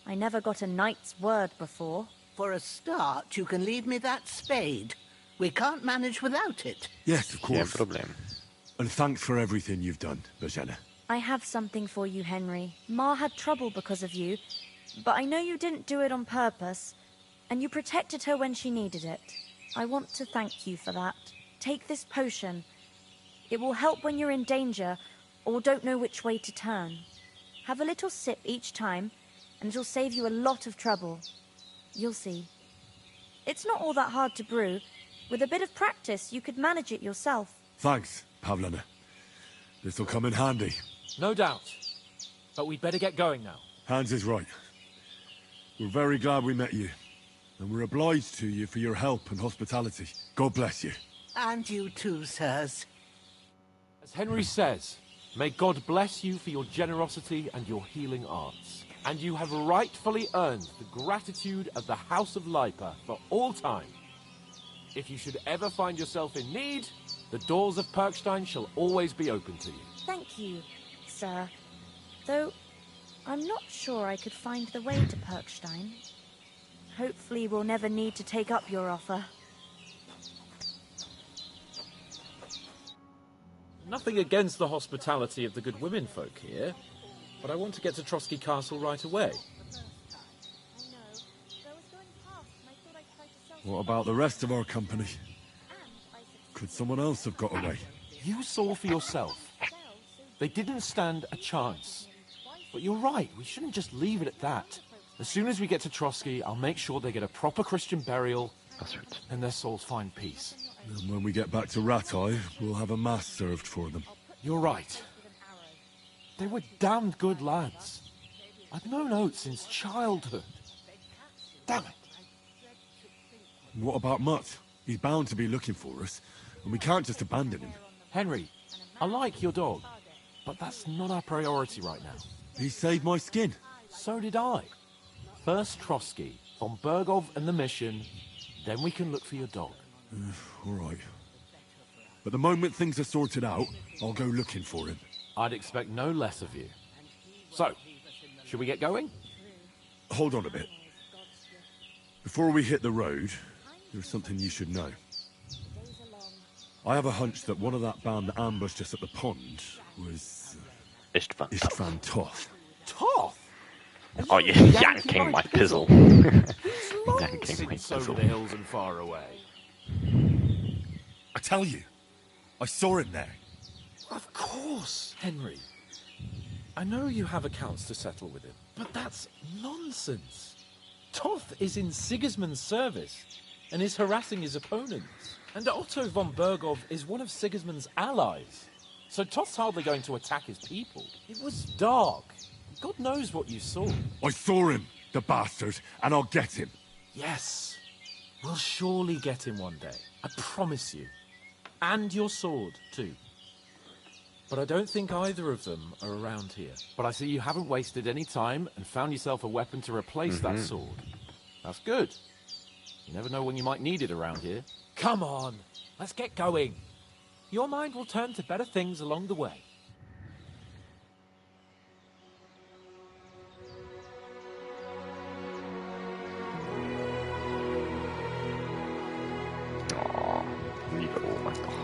I never got a knight's word before. For a start, you can leave me that spade. We can't manage without it. Yes, of course. And thanks for everything you've done, Bajena. I have something for you, Henry. Ma had trouble because of you, but I know you didn't do it on purpose, and you protected her when she needed it. I want to thank you for that. Take this potion. It will help when you're in danger or don't know which way to turn. Have a little sip each time, and it'll save you a lot of trouble. You'll see. It's not all that hard to brew. With a bit of practice, you could manage it yourself. Thanks, Pavlena. This'll come in handy. No doubt. But we'd better get going now. Hans is right. We're very glad we met you. And we're obliged to you for your help and hospitality. God bless you. And you too, sirs. As Henry says, may God bless you for your generosity and your healing arts. And you have rightfully earned the gratitude of the House of Lipa for all time. If you should ever find yourself in need, the doors of Perkstein shall always be open to you. Thank you, sir. Though, I'm not sure I could find the way to Perkstein. Hopefully we'll never need to take up your offer. Nothing against the hospitality of the good women folk here, but I want to get to Trotsky Castle right away. What about the rest of our company? Could someone else have got away? You saw for yourself. They didn't stand a chance. But you're right, we shouldn't just leave it at that. As soon as we get to Trotsky, I'll make sure they get a proper Christian burial, and their souls find peace. And when we get back to Rattay, we'll have a mass served for them. You're right. They were damned good lads. I've known Oates since childhood. Damn it. And what about Mutt? He's bound to be looking for us, and we can't just abandon him. Henry, I like your dog, but that's not our priority right now. He saved my skin. So did I. First Trotsky, von Bergov and the mission, then we can look for your dog. All right. But the moment things are sorted out, I'll go looking for him. I'd expect no less of you. So, should we get going? Hold on a bit. Before we hit the road, there's something you should know. I have a hunch that one of that band that ambushed us at the pond was... Istvan Toth. Toth? Oh, you're yanking my pizzle. Yanking my Over pizzle. the hills and far away. I tell you, I saw him there. Of course, Henry. I know you have accounts to settle with him, but that's nonsense. Toth is in Sigismund's service and is harassing his opponents. And Otto von Bergov is one of Sigismund's allies. So Toth's hardly going to attack his people. It was dark. God knows what you saw. I saw him, the bastard, and I'll get him. Yes. We'll surely get him one day. I promise you. And your sword, too. But I don't think either of them are around here. But I see you haven't wasted any time and found yourself a weapon to replace that sword. That's good. You never know when you might need it around here. Come on, let's get going. Your mind will turn to better things along the way. Oh, lieve oma toch.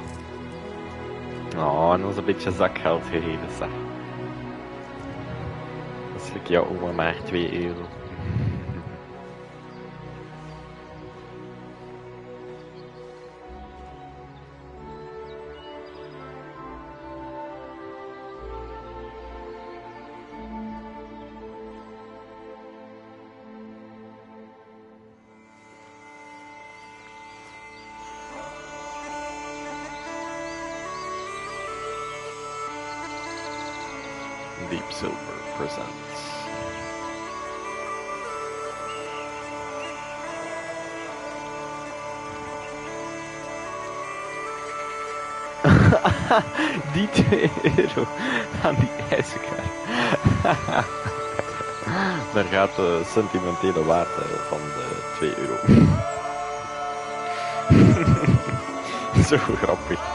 Oh, en ons een beetje zakgeld gegeven, zeg. Dat is like jouw oma maar 2 euro. Deep Silver presents. Die 2 euro aan die ijzerkar. Daar gaat de sentimentele waarde van de 2 euro. Zo grappig.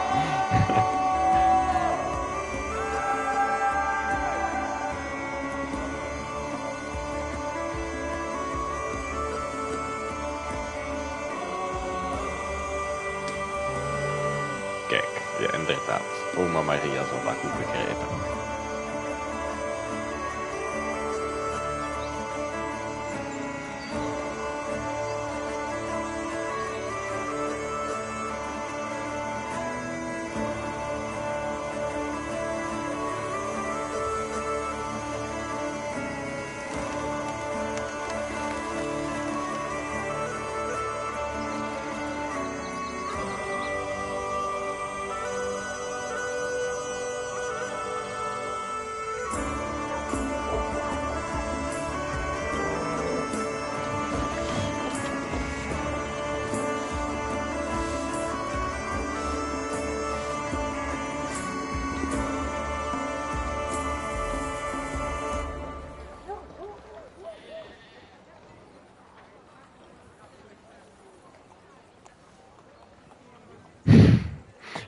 Kijk, ja inderdaad. Oma Maria zal dat goed begrijpen.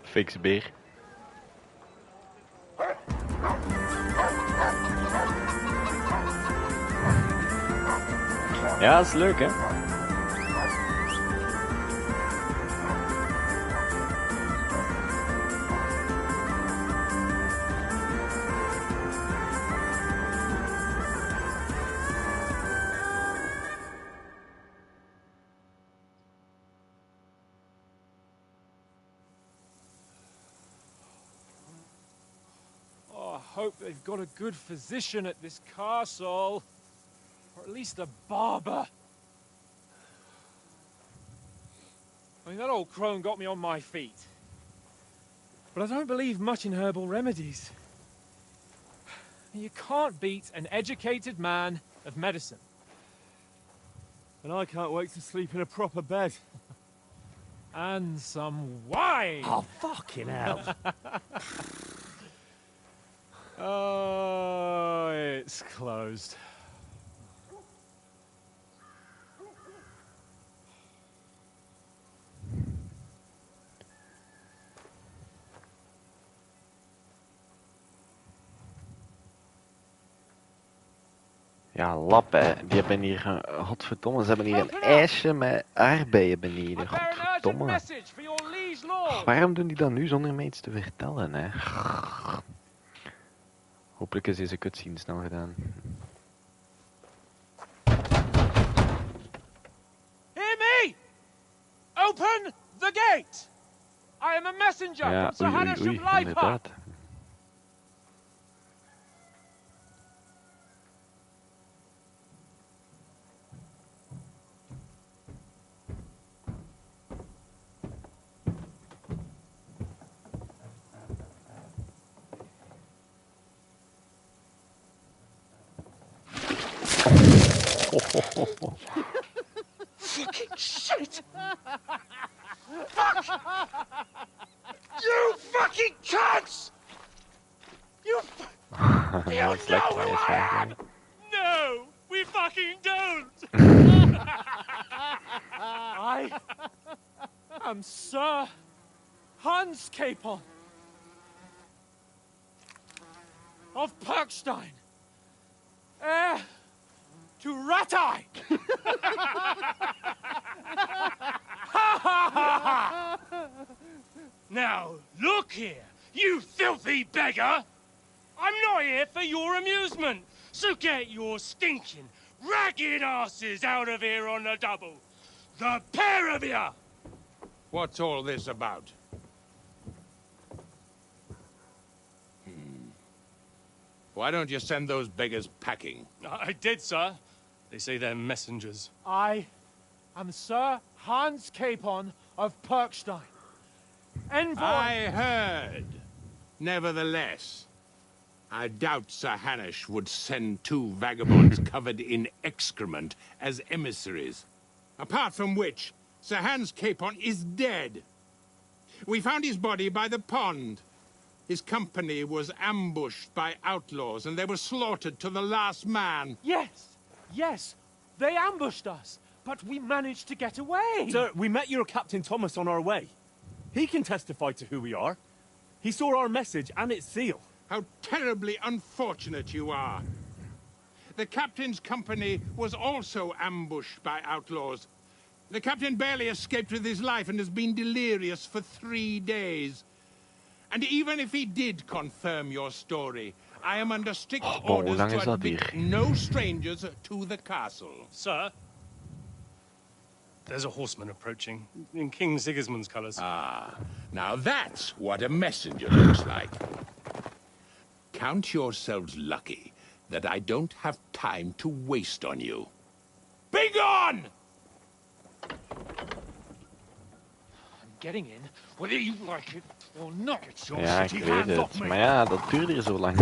Fix beer. Ja, dat is leuk hè. Hope they've got a good physician at this castle. Or at least a barber. I mean, that old crone got me on my feet. But I don't believe much in herbal remedies. You can't beat an educated man of medicine. And I can't wait to sleep in a proper bed. And some wine! Oh, fucking hell. Oh, it's closed. Ja, lappen. Die hebben hier, godverdomme, ze hebben hier een ijsje met aardbeien beneden. Godverdomme. Waarom doen die dat nu zonder mij iets te vertellen, hè? Hopelijk is deze cutscene snel gedaan. Hear me! Open the gate! I am a messenger Ja, from Sir Hannah of Leipa. inderdaad. Fucking shit! Fuck! You fucking cunts! You Hij is lekker bij het eigenlijk. No, we fucking don't! I am Sir Hans Capon of Perkstein, heir to Ratai! Now, look here, you filthy beggar! I'm not here for your amusement, so get your stinking, ragged asses out of here on the double. The pair of you! What's all this about? Why don't you send those beggars packing? I did, sir. They say they're messengers. I am Sir Hans Capon of Perkstein. Envoy... I heard. Nevertheless, I doubt Sir Hanush would send two vagabonds covered in excrement as emissaries. Apart from which, Sir Hans Capon is dead. We found his body by the pond. His company was ambushed by outlaws, and they were slaughtered to the last man. Yes, yes, they ambushed us, but we managed to get away. Sir, we met your Captain Thomas on our way. He can testify to who we are. He saw our message and its seal. How terribly unfortunate you are. The captain's company was also ambushed by outlaws. The captain barely escaped with his life and has been delirious for 3 days. And even if he did confirm your story, I am under strict orders to admit no strangers to the castle. Sir, there's a horseman approaching, in King Sigismund's colours. Ah, now that's what a messenger looks like. Count yourselves lucky that I don't have time to waste on you. Be gone! I'm getting in, whether you like it or not. Get your Ja, ik shitty weet hands off het. me. Maar ja, dat duurde hier zo lang.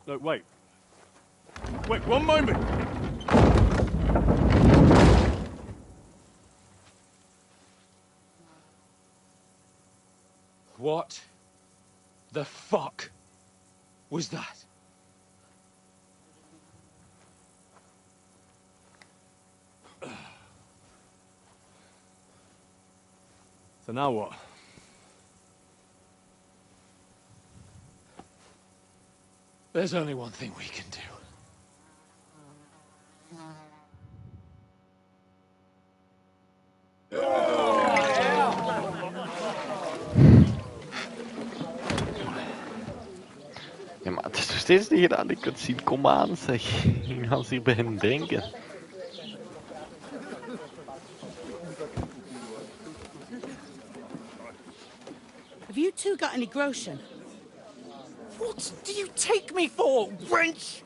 Look, wait. Wait, one moment! What the fuck was that? So now what? There's only one thing we can do. Ja, maar het is nog steeds niet gedaan. Ik kunt zien, kom aan zeg. Ik ga hier beginnen drinken. Have you two got any groschen? What do you take me for, wench?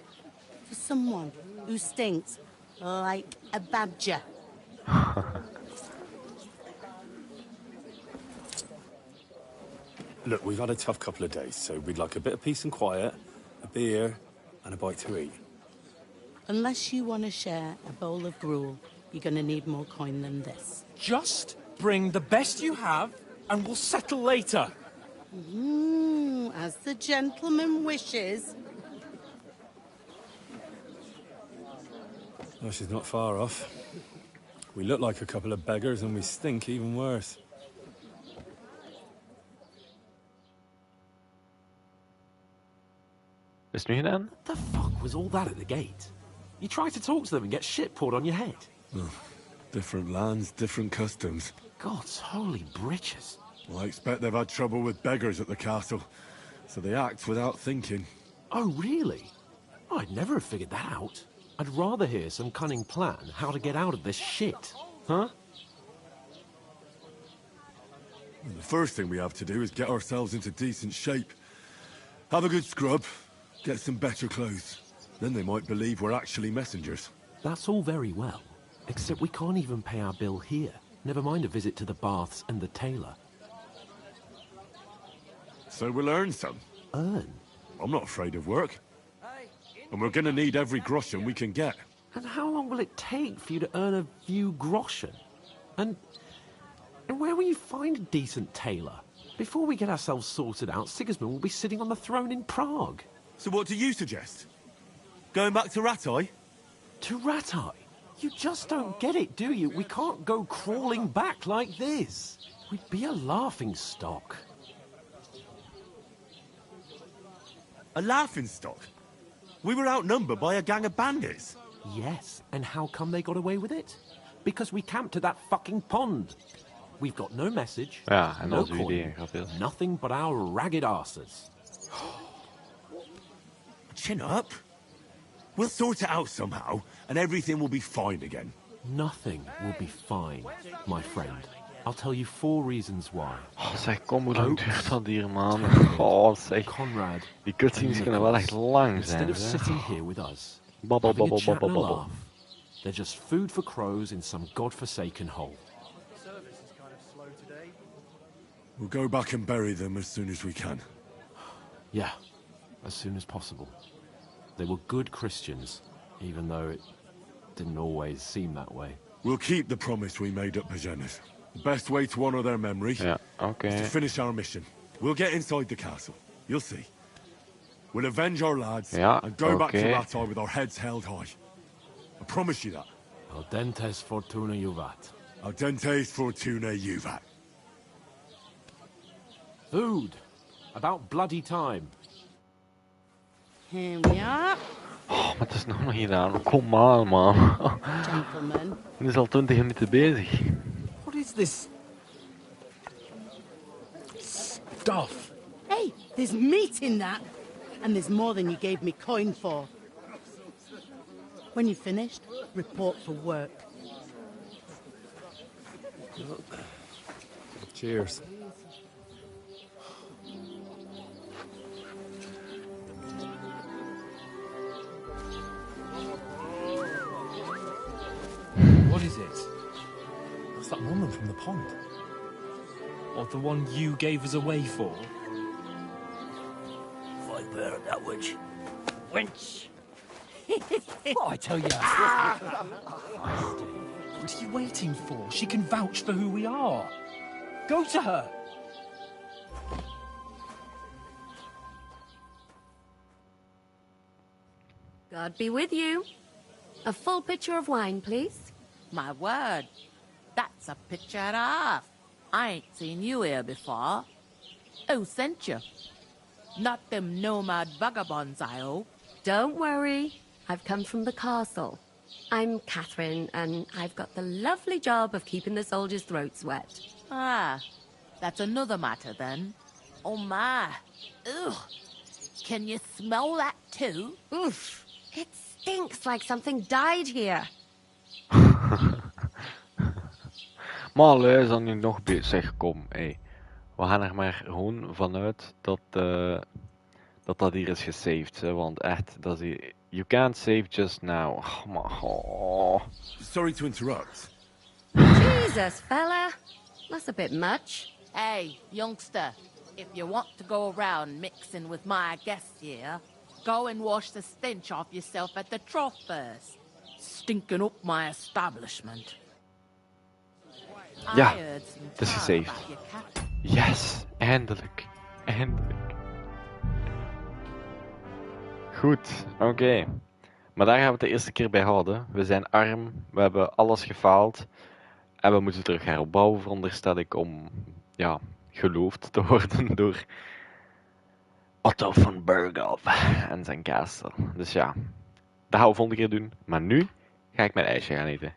For someone who stinks like a badger. Look, we've had a tough couple of days, so we'd like a bit of peace and quiet, a beer, and a bite to eat. Unless you want to share a bowl of gruel, you're going to need more coin than this. Just bring the best you have, and we'll settle later. As the gentleman wishes. Well, she's not far off. We look like a couple of beggars, and we stink even worse. Is het nu gedaan? What the fuck was all that at the gate? You try to talk to them and get shit poured on your head. Oh, different lands, different customs. God's holy britches. Well, I expect they've had trouble with beggars at the castle, so they act without thinking. Oh, really? Oh, I'd never have figured that out. I'd rather hear some cunning plan how to get out of this shit. Huh? The first thing we have to do is get ourselves into decent shape. Have a good scrub, get some better clothes. Then they might believe we're actually messengers. That's all very well, except we can't even pay our bill here. Never mind a visit to the baths and the tailor. So we'll earn some. Earn? I'm not afraid of work. And we're gonna need every groschen we can get. And how long will it take for you to earn a few groschen? And where will you find a decent tailor? Before we get ourselves sorted out, Sigismund will be sitting on the throne in Prague. So what do you suggest? Going back to Rattay? To Rattay? You just don't get it, do you? We can't go crawling back like this. We'd be a laughing stock. A laughing stock? We were outnumbered by a gang of bandits. Yes, and how come they got away with it? Because we camped at that fucking pond. We've got no message, Ja, en no als uw coin, idee gaat heel. nothing but our ragged asses. Chin up. We'll sort it out somehow, and everything will be fine again. Nothing will be fine, my friend. I'll tell you 4 reasons why. Oh, zeg, kom, hoe lang duurt dat hier, man? Oh, zeg. Conrad, Die cutscenes kunnen wel echt lang zijn, instead of zeg. sitting here with us, Bubble, having a bubble, chat and a bubble, bubble. laugh, they're just food for crows in some godforsaken hole. We'll go back and bury them as soon as we can. Yeah, as soon as possible. They were good Christians, even though it didn't always seem that way. We'll keep the promise we made at Pagenes. The best way to honor their memory is to finish our mission. We'll get inside the castle. You'll see. We'll avenge our lads and go back to Rattay with our heads held high. I promise you that. Audentes fortuna juvat. Audentes fortuna juvat. Food. About bloody time. Here we are. Oh, maar het is nog niet gedaan. Kom maar, man. Gentlemen. Het is al 20 minuten bezig. What is this stuff? Hey, there's meat in that. And there's more than you gave me coin for. When you're finished, report for work. Cheers. What is it? What's that woman from the pond? Or the one you gave us away for? I've heard that witch. Wench! What I tell you? What are you waiting for? She can vouch for who we are. Go to her. God be with you. A full pitcher of wine, please. My word, that's a picture and a half. I ain't seen you here before. Who sent you? Not them nomad vagabonds, I hope. Don't worry. I've come from the castle. I'm Catherine, and I've got the lovely job of keeping the soldiers' throats wet. Ah, that's another matter then. Oh my. Ugh. Can you smell that too? Oof. It stinks like something died here. Maar is dan nu nog bezig. Zeg, kom, hé. We gaan er maar gewoon vanuit dat dat hier is gesaved, hè? Want echt, dat is hier... You can't save just now. Oh, maar, oh. Sorry to interrupt. Jesus, fella. That's a bit much. Hey, youngster, if you want to go around mixing with my guests here, go and wash the stench off yourself at the trough first. Stinking up my establishment. Ja, het is gesaved. Yes, eindelijk. Eindelijk. Goed, oké. Maar daar gaan we het de eerste keer bij houden. We zijn arm, we hebben alles gefaald. En we moeten terug heropbouwen, veronderstel ik, om ja, geloofd te worden door Otto van Berghoff en zijn castle. Dus ja, dat gaan we volgende keer doen. Maar nu ga ik mijn ijsje gaan eten.